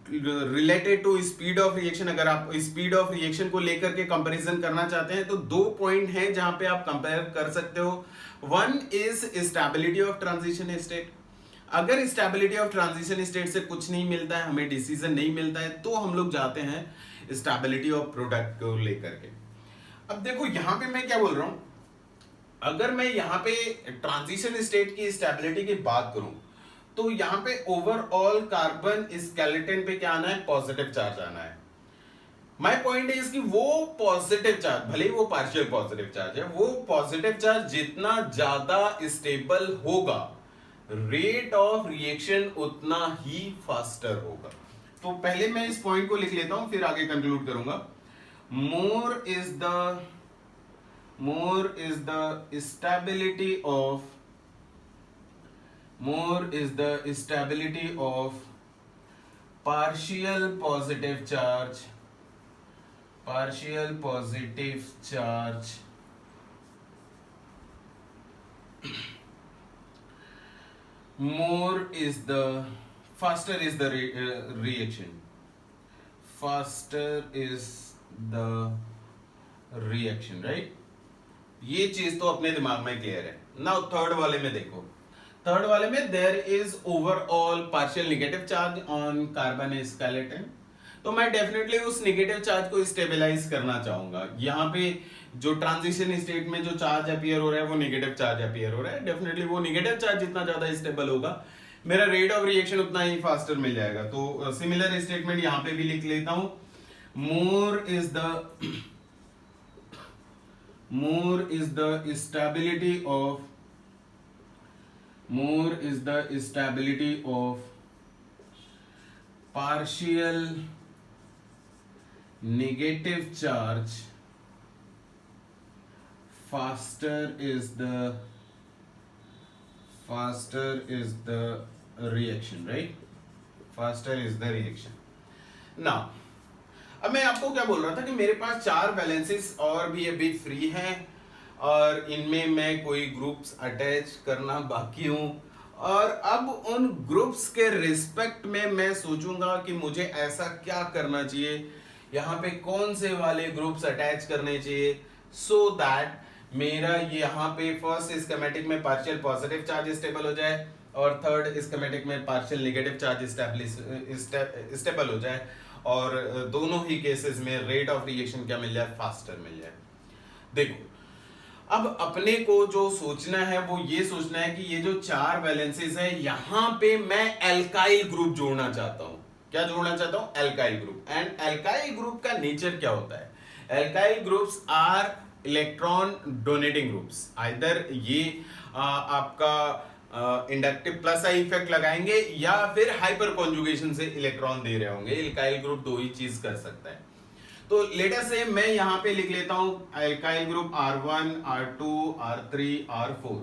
related to speed of reaction. अगर आप स्पीड ऑफ रिएक्शन को लेकर के कंपैरिजन करना चाहते हैं तो 2 पॉइंट हैं जहां पे आप कंपेयर कर सकते हो। One is stability of transition state. अगर स्टेबिलिटी ऑफ ट्रांजिशन स्टेट से कुछ नहीं मिलता है, हमें डिसीजन नहीं मिलता है, तो हम लोग जाते हैं स्टेबिलिटी ऑफ प्रोडक्ट को लेकर के। अब देखो यहां पे मैं क्या बोल रहा हूं, अगर मैं यहां पे ट्रांजिशन स्टेट की स्टेबिलिटी की बात करूं तो यहां पे ओवरऑल कार्बन स्केलेटन पे क्या आना है, पॉजिटिव चार्ज आना है। माय पॉइंट इज कि वो पॉजिटिव चार्ज, भले ही वो पार्शियल पॉजिटिव चार्ज है, वो पॉजिटिव चार्ज जितना ज्यादा स्टेबल होगा रेट ऑफ रिएक्शन उतना ही फास्टर होगा। तो पहले मैं इस पॉइंट को लिख लेता हूं, फिर आगे कंक्लूड करूंगा। मोर is the stability of partial positive charge more is the faster is the reaction, right? ये चीज तो अपने दिमाग में क्लियर है। नाउ थर्ड वाले में देखो, थर्ड वाले में there is overall partial negative charge on carbon skeleton. तो मैं डेफिनेटली उस नेगेटिव चार्ज को स्टेबलाइज करना चाहूंगा। यहाँ पे जो ट्रांजिशन स्टेट में जो चार्ज अपीयर हो रहा है वो नेगेटिव चार्ज अपीयर हो रहा है। डेफिनेटली वो नेगेटिव चार्ज जितना ज्यादा स्टेबल होगा मेरा रेट ऑफ रिएक्शन उतना ही फास्टर मिल जाएगा। तो सिमिलर स्टेटमेंट यहाँ पे भी लिख लेता हूं, मोर is the stability of partial negative charge, faster is the reaction, right? Faster is the reaction. Now अब मैं आपको क्या बोल रहा था कि मेरे पास 4 बैलेंसेस और भी अभी फ्री हैं और इनमें मैं कोई ग्रुप्स अटैच करना बाकी हूं, और अब उन ग्रुप्स के रिस्पेक्ट में मैं सोचूंगा कि मुझे ऐसा क्या करना चाहिए, यहाँ पे कौन से वाले ग्रुप्स अटैच करने चाहिए सो दैट मेरा यहाँ पे फर्स्ट स्कीमेटिक में पार्शियल पॉजिटिव चार्ज स्टेबल हो जाए और थर्ड स्कीमेटिक में पार्शियल नेगेटिव चार्ज स्टेबल हो जाए, और दोनों ही केसेस में रेट ऑफ रिएक्शन क्या मिल जाए, फास्टर मिल जाए। देखो अब अपने को जो सोचना है वो ये सोचना है कि ये जो 4 वैलेंसेस है यहाँ पे मैं एल्काइल ग्रुप जोड़ना चाहता हूं। क्या जोड़ना चाहता हूं? Alkyl group. And alkyl group का नेचर क्या होता है? Alkyl groups are electron donating groups. Either ये आपका इंडक्टिव प्लस आई इफेक्ट लगाएंगे या फिर हाइपर कॉन्जुगेशन से इलेक्ट्रॉन दे रहे होंगे। एल्काइल ग्रुप 2 ही चीज कर सकता है। तो लेट अस से मैं यहां पे लिख लेता हूं alkyl group R1, R2, R3, R4।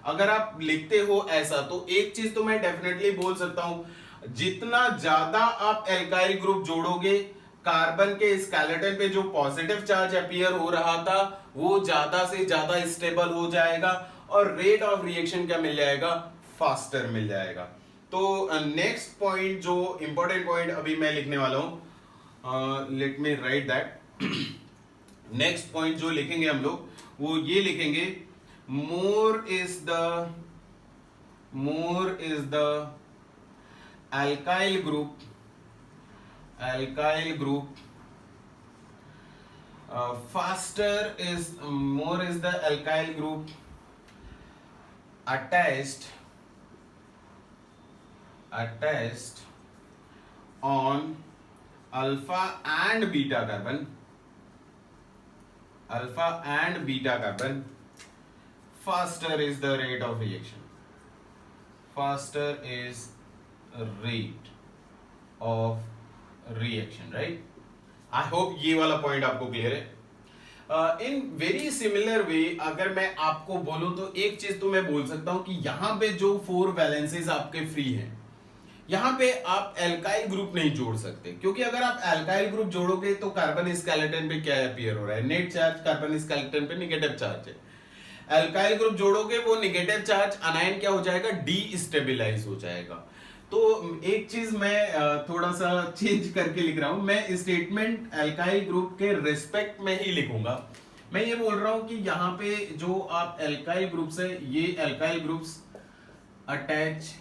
अगर आप लिखते हो ऐसा तो एक चीज तो मैं डेफिनेटली बोल सकता हूं, जितना ज्यादा आप एल्काइल ग्रुप जोड़ोगे कार्बन के स्केलेटन पे जो पॉजिटिव चार्ज अपीयर हो रहा था वो ज्यादा से ज्यादा स्टेबल हो जाएगा और रेट ऑफ रिएक्शन क्या मिल जाएगा, फास्टर मिल जाएगा। तो नेक्स्ट पॉइंट जो इंपॉर्टेंट पॉइंट अभी मैं लिखने वाला हूं, let me right that. Next point जो लिखेंगे हम लोग वो ये लिखेंगे, मोर is the alkyl group faster is more is the alkyl group attached on alpha and beta carbon, faster is the rate of reaction. Faster is rate of reaction, right? I hope ये वाला पॉइंट आपको क्लियर है. इन वेरी सिमिलर वे अगर मैं आपको बोलूं तो एक चीज तो मैं बोल सकता हूं कि यहां पे जो 4 वैलेंसीज आपके फ्री हैं, यहां पे आप एल्काइल ग्रुप नहीं जोड़ सकते, क्योंकि अगर आप एल्काइल ग्रुप जोड़ोगे तो कार्बन स्केलेटन पे क्या अपीयर हो रहा है, नेट चार्ज कार्बन स्केलेटन पे नेगेटिव चार्ज है. एल्काइल ग्रुप जोड़ोगे वो नेगेटिव चार्ज अनायन क्या हो जाएगा, डीस्टेबिलाइज हो जाएगा. तो एक चीज मैं थोड़ा सा चेंज करके लिख रहा हूं, मैं स्टेटमेंट एल्काइल ग्रुप के रिस्पेक्ट में ही लिखूंगा. मैं ये बोल रहा हूं कि यहाँ पे जो आप एल्काइल ग्रुप से ये एल्काइल ग्रुप्स अटैच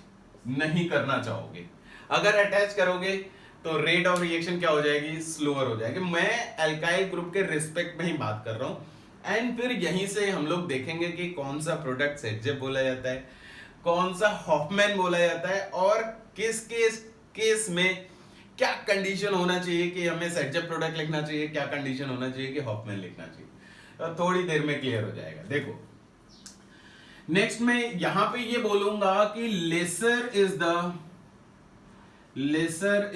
नहीं करना चाहोगे. अगर अटैच करोगे तो रेट ऑफ रिएक्शन क्या हो जाएगी, स्लोअर हो जाएगी. मैं एल्काइल ग्रुप के रिस्पेक्ट में ही बात कर रहा हूं. एंड फिर यहीं से हम लोग देखेंगे कि कौन सा प्रोडक्ट सेटजेप बोला जाता है, कौन सा हॉफमैन बोला जाता है, और किस केस में क्या कंडीशन होना चाहिए कि हमें सेटजेप प्रोडक्ट लिखना चाहिए, क्या कंडीशन होना चाहिए कि हॉफमैन लिखना चाहिए. तो थोड़ी देर में क्लियर हो जाएगा. देखो नेक्स्ट में यहां पे ये बोलूंगा कि lesser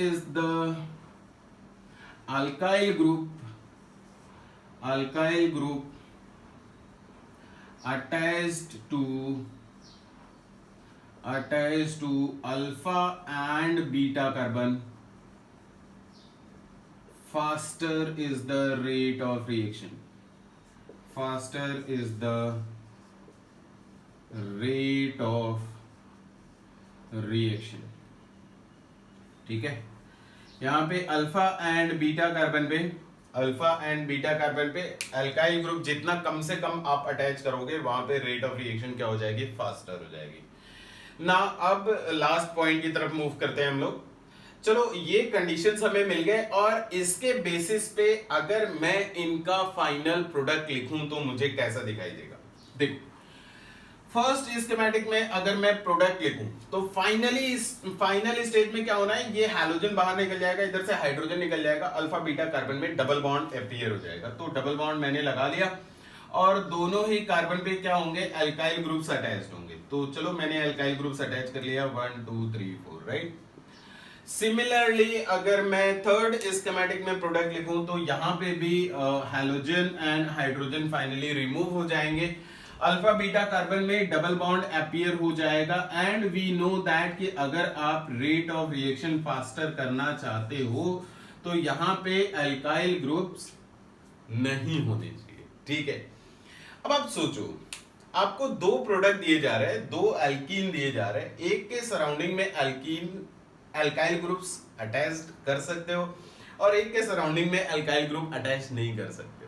is the alkyl group attached to alpha and beta carbon, faster is the rate of reaction. ठीक है. यहां पे अल्फा एंड बीटा कार्बन पे अल्काइल ग्रुप जितना कम से कम आप अटैच करोगे वहां पे रेट ऑफ रिएक्शन क्या हो जाएगी, फास्टर हो जाएगी ना. अब लास्ट पॉइंट की तरफ मूव करते हैं हम लोग. चलो ये कंडीशंस हमें मिल गए और इसके बेसिस पे अगर मैं इनका फाइनल प्रोडक्ट लिखूं तो मुझे कैसा दिखाई देगा. देखो फर्स्ट स्कीमेटिक में अगर मैं प्रोडक्ट लिखूं तो फाइनल स्टेज में क्या होना है, ये हैलोजन बाहर निकल जाएगा, इधर से हाइड्रोजन निकल जाएगा, अल्फा बीटा कार्बन में डबल बॉन्ड अपीयर हो जाएगा. तो डबल बॉन्ड मैंने लगा लिया और दोनों ही कार्बन पे क्या होंगे, एल्काइल ग्रुप्स अटैच्ड होंगे. तो चलो मैंने एल्काइल ग्रुप्स अटैच कर लिया 1 2 3 4, राइट. सिमिलरली अगर मैं थर्ड स्कीमेटिक में प्रोडक्ट लिखूं तो यहां पे भी halogen and hydrogen finally remove हो जाएंगे, अल्फा बीटा कार्बन में डबल बॉन्ड अपीयर हो जाएगा. एंड वी नो दैट कि अगर आप रेट ऑफ रिएक्शन फास्टर करना चाहते हो तो यहां पे एल्काइल ग्रुप्स नहीं होने चाहिए. ठीक है. अब आप सोचो आपको दो प्रोडक्ट दिए जा रहे हैं, दो एल्कीन दिए जा रहे हैं, एक के सराउंडिंग में एल्काइल ग्रुप्स अटैच कर सकते हो और एक के सराउंडिंग में एल्काइल ग्रुप अटैच नहीं कर सकते.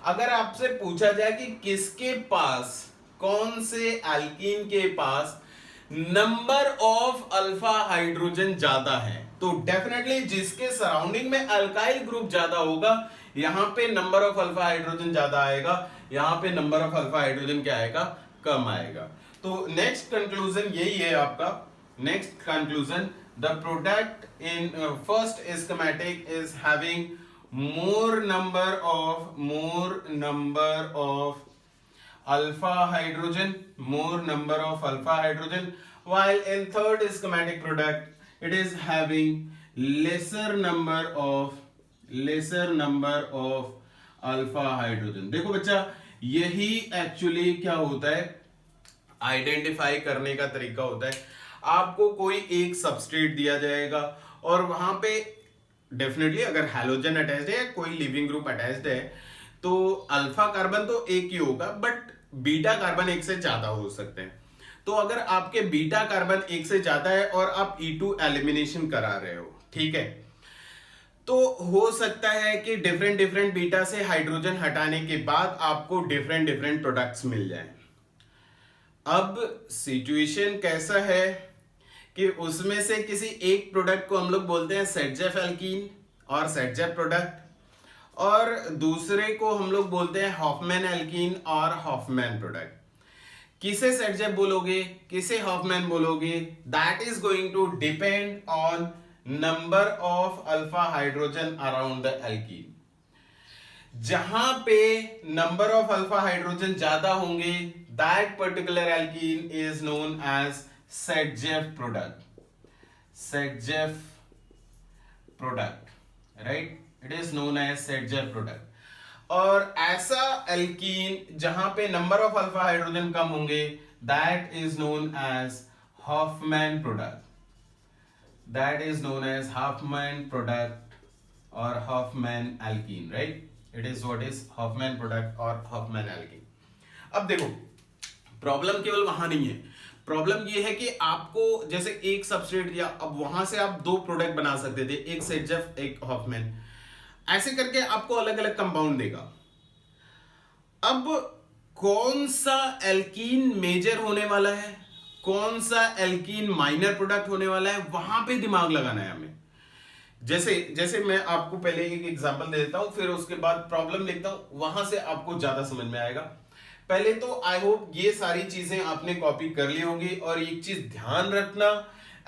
अगर आपसे पूछा जाए कि किसके पास, कौन से एल्कीन के पास नंबर ऑफ अल्फा हाइड्रोजन ज्यादा है, तो डेफिनेटली जिसके सराउंडिंग में अल्काइल ग्रुप ज्यादा होगा यहां पे नंबर ऑफ अल्फा हाइड्रोजन ज्यादा आएगा, यहां पे नंबर ऑफ अल्फा हाइड्रोजन क्या आएगा, कम आएगा. तो नेक्स्ट कंक्लूजन यही है आपका. Next conclusion, the product in first schematic is having more number of alpha hydrogen, while in third schematic product it is having lesser number of alpha hydrogen. देखो बच्चा यही एक्चुअली क्या होता है, आइडेंटिफाई करने का तरीका होता है. आपको कोई एक सबस्ट्रेट दिया जाएगा और वहां पे डेफिनेटली अगर हैलोजन अटैच्ड है, कोई लिविंग ग्रुप अटैच्ड है, तो अल्फा कार्बन तो एक ही होगा बट बीटा कार्बन एक से ज्यादा हो सकते हैं. तो अगर आपके बीटा कार्बन एक से ज्यादा है और आप E2 एलिमिनेशन करा रहे हो, ठीक है, तो हो सकता है कि डिफरेंट बीटा से हाइड्रोजन हटाने के बाद आपको डिफरेंट प्रोडक्ट्स मिल जाएं. अब सिचुएशन कैसा है कि उसमें से किसी एक प्रोडक्ट को हम लोग बोलते हैं सेटजेफ एल्कीन और सेटजेफ प्रोडक्ट, और दूसरे को हम लोग बोलते हैं हॉफमैन एल्कीन और हॉफमैन प्रोडक्ट। किसे सेटजेफ बोलोगे, किसे हॉफमैन बोलोगे, that is going to depend on number of alpha hydrogen around the alkene. जहां पे नंबर ऑफ अल्फा हाइड्रोजन ज्यादा होंगे, that particular alkene is known as Saytzeff product. Saytzeff product, right, it is known as Saytzeff product. और ऐसा एल्कीन जहां पे नंबर ऑफ अल्फा हाइड्रोजन कम होंगे, that is known as Hofmann product. That is known as Hofmann product और Hofmann alkene, right, it is what is Hofmann product और हॉफमैन एल्कीन। अब देखो, प्रॉब्लम केवल वहां नहीं है, प्रॉब्लम ये है कि आपको जैसे एक सबस्ट्रेट दिया, अब वहां से आप दो प्रोडक्ट बना सकते थे, एक सेटजेफ एक हॉफमैन, ऐसे करके आपको अलग अलग कंपाउंड देगा। अब कौन सा एल्कीन मेजर होने वाला है, कौन सा एल्कीन माइनर प्रोडक्ट होने वाला है, वहां पे दिमाग लगाना है हमें। जैसे जैसे मैं आपको पहले एक एग्जांपल दे देता हूं, फिर उसके बाद प्रॉब्लम लिखता हूं, वहां से आपको ज्यादा समझ में आएगा। पहले तो आई होप ये सारी चीजें आपने कॉपी कर ली होंगी, और एक चीज ध्यान रखना,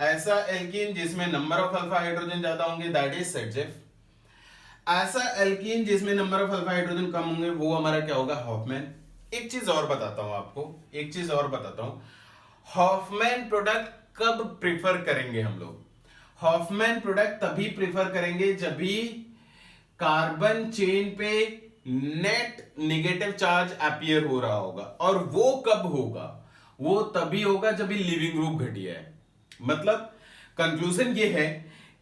ऐसा एल्कीन जिसमें नंबर ऑफ अल्फा हाइड्रोजन ज्यादा होंगे, दैट इज सेटजेफ। ऐसा एल्कीन जिसमें नंबर ऑफ अल्फा हाइड्रोजन कम होंगे, वो हमारा क्या होगा, हॉफमैन। एक चीज और बताता हूं आपको, एक चीज और बताता हूं, हॉफमैन प्रोडक्ट कब प्रिफर करेंगे हम लोग? हॉफमैन प्रोडक्ट तभी प्रिफर करेंगे जब भी कार्बन चेन पे नेट नेगेटिव चार्ज अपीयर हो रहा होगा। और वो कब होगा? वो तभी होगा जब भी लिविंग ग्रुप घटिया है। मतलब कंक्लूजन ये है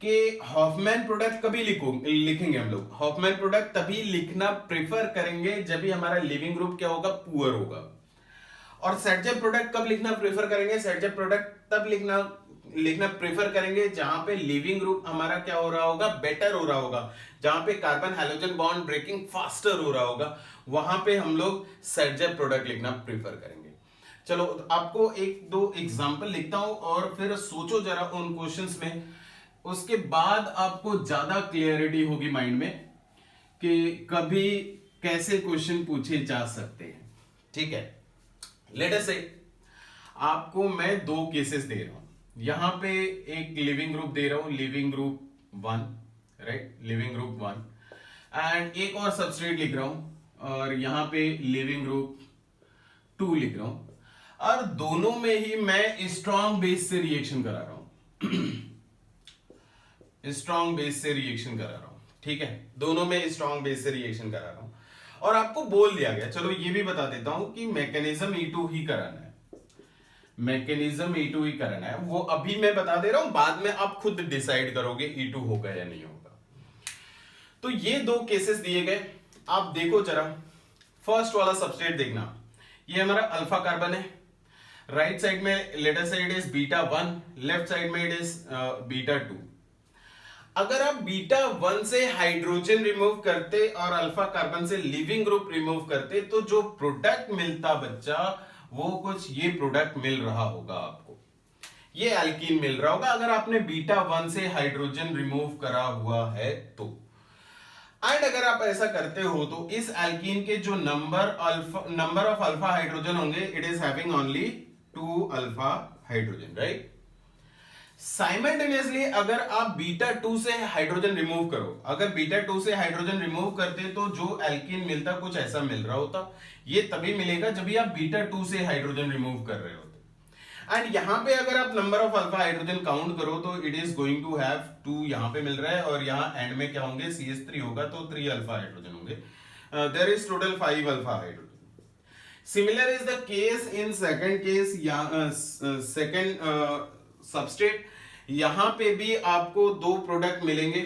कि हॉफमैन प्रोडक्ट कभी लिखेंगे हम लोग, हॉफमैन प्रोडक्ट तभी लिखना प्रेफर करेंगे जब भी हमारा लिविंग ग्रुप क्या होगा, पुअर होगा। और सेटजेफ प्रोडक्ट कब लिखना प्रेफर करेंगे? सेटजेफ प्रोडक्ट तब लिखना प्रेफर करेंगे जहां पे लिविंग ग्रुप हमारा क्या हो रहा होगा, बेटर हो रहा होगा, जहां पे carbon hydrogen bond breaking faster हो रहा होगा, वहां पे हम लोग सेटजेफ प्रोडक्ट लिखना प्रेफर करेंगे। चलो आपको एक दो एग्जांपल लिखता हूं और फिर सोचो जरा उन क्वेश्चंस में, उसके बाद आपको ज्यादा क्लियरिटी होगी माइंड में कि कभी कैसे क्वेश्चन पूछे जा सकते हैं। ठीक है, लेट अस से आपको मैं दो केसेस दे रहा हूं। यहां पे एक लिविंग ग्रुप दे रहा हूं, living group 1, right, living group 1, and एक और सबस्ट्रेट लिख रहा हूं, और यहां पे लिविंग ग्रुप 2 लिख रहा हूं, और दोनों में ही मैं स्ट्रॉन्ग बेस से रिएक्शन करा रहा हूं। स्ट्रॉन्ग बेस से रिएक्शन करा रहा हूं, ठीक है, दोनों में स्ट्रॉन्ग बेस से रिएक्शन करा रहा हूं, और आपको बोल दिया गया, चलो ये भी बता देता हूं कि मैकेनिज्म E2 ही कराना है, मैकेनिज्म E2 ही कराना है। वो अभी मैं बता दे रहा हूं, बाद में आप खुद डिसाइड करोगे E2 होगा या नहीं होगा। तो ये दो केसेस दिए गए, आप देखो जरा। फर्स्ट वाला सबस्ट्रेट देखना, ये हमारा अल्फा कार्बन है, राइट साइड में लेट अस से it is beta 1, left side में इट इज बीटा 2। अगर आप बीटा 1 से हाइड्रोजन रिमूव करते और अल्फा कार्बन से लिविंग ग्रुप रिमूव करते, तो जो प्रोडक्ट मिलता बच्चा, वो कुछ ये प्रोडक्ट मिल रहा होगा आपको, ये एल्कीन मिल रहा होगा अगर आपने बीटा 1 से हाइड्रोजन रिमूव करा हुआ है तो। एंड अगर आप ऐसा करते हो तो इस एल्कीन के जो नंबर ऑफ अल्फा हाइड्रोजन होंगे, it is having only 2 alpha hydrogen, right. Simultaneously अगर आप बीटा 2 से हाइड्रोजन रिमूव करो, अगर बीटा 2 से हाइड्रोजन रिमूव करते तो जो एल्कीन मिलता कुछ ऐसा मिल रहा होता। ये तभी मिलेगा जब भी आप बीटा 2 से हाइड्रोजन रिमूव कर रहे होते। एंड यहां पे अगर आप number of alpha hydrogen count करो तो it is going to have 2 यहां पे मिल रहा है, और यहां एंड में क्या होंगे, CH3 होगा, तो 3 अल्फा हाइड्रोजन होंगे। There is total 5 alpha hydrogen. Similar is the case in second case, second substrate, यहां पे भी आपको 2 प्रोडक्ट मिलेंगे,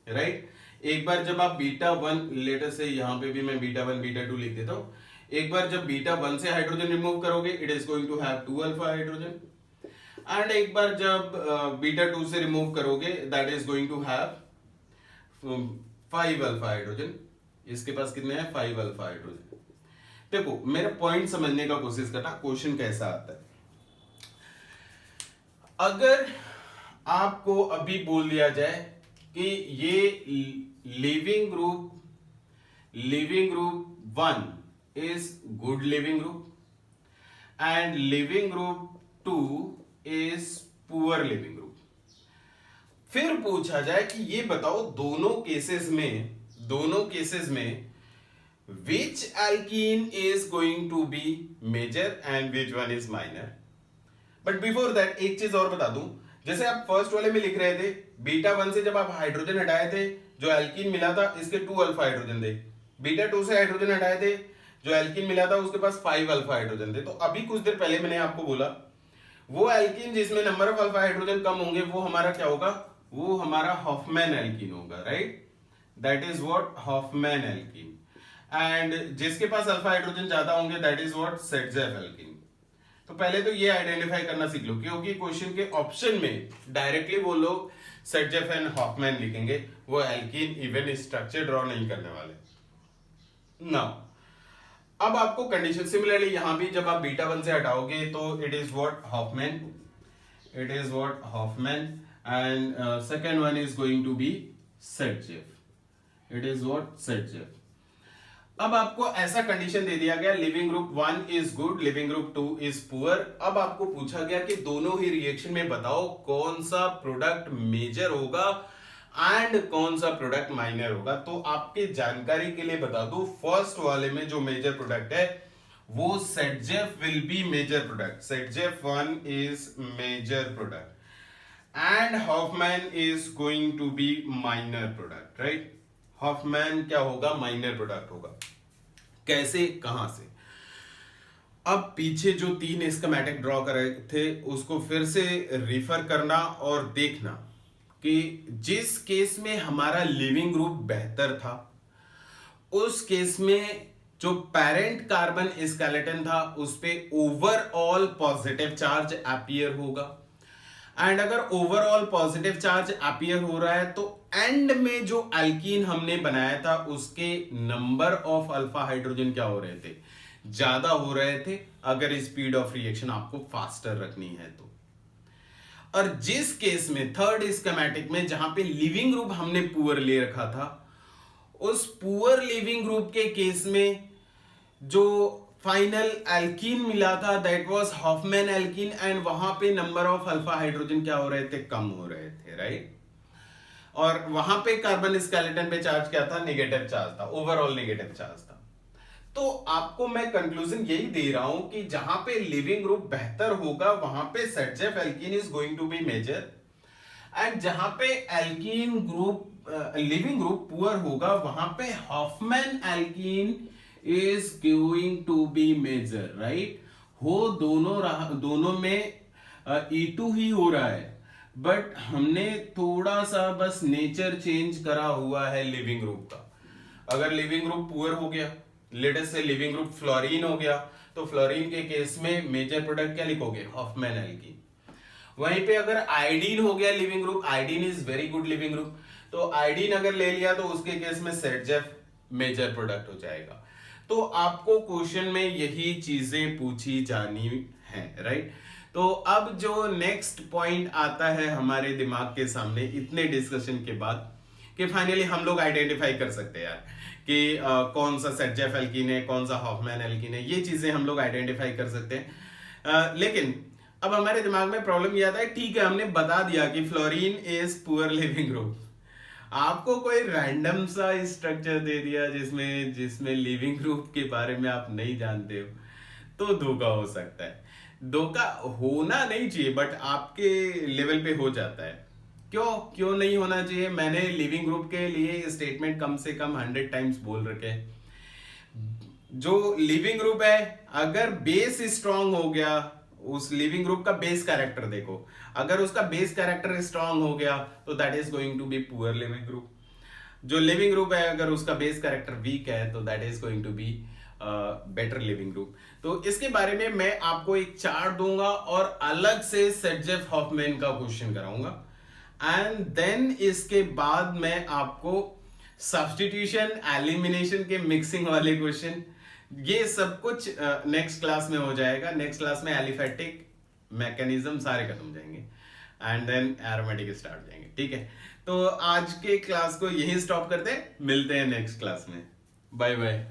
राइट। एक बार जब आप बीटा 1, लेटर से यहां पे भी मैं बीटा 1 बीटा 2 लिख देता हूं, एक बार जब बीटा 1 से हाइड्रोजन रिमूव करोगे, it is going to have 2 alpha hydrogen, and एक बार जब बीटा 2 से रिमूव करोगे, that is going to have 5 alpha hydrogen. इसके पास कितने हैं, 5 अल्फा हाइड्रोजन। देखो मेरा पॉइंट समझने का कोशिश करना, क्वेश्चन कैसा आता है। अगर आपको अभी बोल दिया जाए कि ये leaving group 1 is good leaving group and living group 2 is poor leaving group, फिर पूछा जाए कि ये बताओ दोनों केसेस में which alkene is going to be major and which one is minor. But before that एक चीज और बता दूं, जैसे आप फर्स्ट वाले में लिख रहे थे बीटा 1 से जब आप हाइड्रोजन हटाए थे जो एल्कीन मिला था इसके 2 अल्फा हाइड्रोजन थे, बीटा 2 से हाइड्रोजन हटाए थे जो एल्कीन मिला था उसके पास 5 अल्फा हाइड्रोजन थे। तो अभी कुछ देर पहले मैंने आपको बोला वो एल्कीन जिसमें नंबर ऑफ अल्फा हाइड्रोजन कम होंगे वो हमारा क्या होगा, वो हमारा हॉफमैन एल्कीन होगा, right, that is what Hofmann alkene. And जिसके पास अल्फा हाइड्रोजन ज्यादा होंगे that is what Saytzeff alkene. तो पहले तो ये आइडेंटिफाई करना सीख लो, क्योंकि क्वेश्चन के ऑप्शन में डायरेक्टली वो लोग सेटजेफ एंड हॉफमैन लिखेंगे, वो एल्कीन इवन स्ट्रक्चर ड्रॉ नहीं करने वाले। नाउ अब आपको कंडीशन सिमिलरली यहां भी जब आप बीटा 1 से हटाओगे तो it is what Hofmann and second one is going to be Saytzeff, it is what Saytzeff. अब आपको ऐसा कंडीशन दे दिया गया leaving group 1 is good, leaving group 2 is poor. अब आपको पूछा गया कि दोनों ही रिएक्शन में बताओ कौन सा प्रोडक्ट मेजर होगा एंड कौन सा प्रोडक्ट माइनर होगा। तो आपके जानकारी के लिए बता दूं, फर्स्ट वाले में जो मेजर प्रोडक्ट है वो Saytzeff will be major product, Saytzeff 1 is major product and Hofmann is going to be minor product, right. Hofmann क्या होगा, माइनर प्रोडक्ट होगा। कैसे, कहां से? अब पीछे जो 3 स्कीमेटिक ड्रॉ करे थे उसको फिर से रिफर करना और देखना कि जिस केस में हमारा लिविंग ग्रुप बेहतर था उस केस में जो पेरेंट कार्बन स्केलेटन था उस पे ओवरऑल पॉजिटिव चार्ज अपीयर होगा। एंड अगर ओवरऑल पॉजिटिव अपीयर अपीयर हो रहा है तो एंड में जो एल्कीन हमने बनाया था उसके नंबर ऑफ अल्फा हाइड्रोजन क्या हो रहे थे, ज्यादा हो रहे थे, अगर स्पीड ऑफ रिएक्शन आपको फास्टर रखनी है तो। और जिस केस में थर्ड स्कीमेटिक में जहां पे लिविंग ग्रुप हमने पुअर ले रखा था, उस पुअर लिविंग ग्रुप के केस में जो फाइनल एल्कीन मिला था that was Hofmann alkene and वहां पे नंबर ऑफ अल्फा हाइड्रोजन क्या हो रहे थे, कम हो रहे थे, राइट। और वहां पे कार्बन स्केलेटन पे चार्ज क्या था, नेगेटिव चार्ज था, ओवरऑल नेगेटिव चार्ज था। तो आपको मैं कंक्लूजन यही दे रहा हूं कि जहां पे लिविंग ग्रुप बेहतर होगा वहां पे Saytzeff alkene is going to be major and जहां पे alkene group leaving group poor होगा वहां पे Hofmann alkene is going to be major, right. हो दोनों में E2 ही हो रहा है, बट हमने थोड़ा सा बस नेचर चेंज करा हुआ है लिविंग ग्रुप का। अगर लिविंग ग्रुप पुअर हो गया, लेटेस्ट से लिविंग ग्रुप फ्लोरीन हो गया, तो फ्लोरीन के केस में मेजर प्रोडक्ट क्या लिखोगे, हॉफमैन एल्कीन। वहीं पे अगर आयोडीन हो गया leaving group, iodine is very good leaving group, तो आयोडीन अगर ले लिया तो उसके केस में सेटजेफ मेजर प्रोडक्ट हो जाएगा। तो आपको क्वेश्चन में यही चीजें पूछी जानी है, राइट। तो अब जो नेक्स्ट पॉइंट आता है हमारे दिमाग के सामने इतने डिस्कशन के बाद, कि फाइनली हम लोग आइडेंटिफाई कर सकते हैं यार कि कौन सा सेटजेफ एल्कीन है, कौन सा हॉफमैन एल्कीन है, ये चीजें हम लोग आइडेंटिफाई कर सकते हैं। लेकिन अब हमारे दिमाग में प्रॉब्लम ये आता है, ठीक है हमने बता दिया कि fluorine is poor leaving group, आपको कोई रैंडम सा स्ट्रक्चर दे दिया जिसमें लिविंग ग्रुप के बारे में आप नहीं जानते हो, तो धोखा हो सकता है। धोखा होना नहीं चाहिए बट आपके लेवल पे हो जाता है। क्यों नहीं होना चाहिए? मैंने लिविंग ग्रुप के लिए स्टेटमेंट कम से कम 100 टाइम्स बोल रखे हैं। जो लिविंग ग्रुप है अगर बेस स्ट्रांग हो गया, उस लिविंग ग्रुप का बेस कैरेक्टर देखो, अगर उसका बेस कैरेक्टर स्ट्रांग हो गया तो that is going to be poor leaving group. जो लिविंग ग्रुप है अगर उसका बेस कैरेक्टर वीक है तो that is going to be better leaving group. तो इसके बारे में मैं आपको एक चार्ट दूंगा और अलग से सेटजेफ हॉफमैन का क्वेश्चन कराऊंगा एंड देन इसके बाद मैं आपको सब्स्टिट्यूशन, एलिमिनेशन के मिक्सिंग वाले क्वेश्चन, ये सब कुछ नेक्स्ट क्लास में हो जाएगा। नेक्स्ट क्लास में एलिफेटिक मैकेनिज्म सारे खत्म हो जाएंगे। एंड देन एरोमेटिक स्टार्ट हो जाएंगे। ठीक है, तो आज के क्लास को यहीं स्टॉप करते हैं, मिलते हैं नेक्स्ट क्लास में। Bye bye.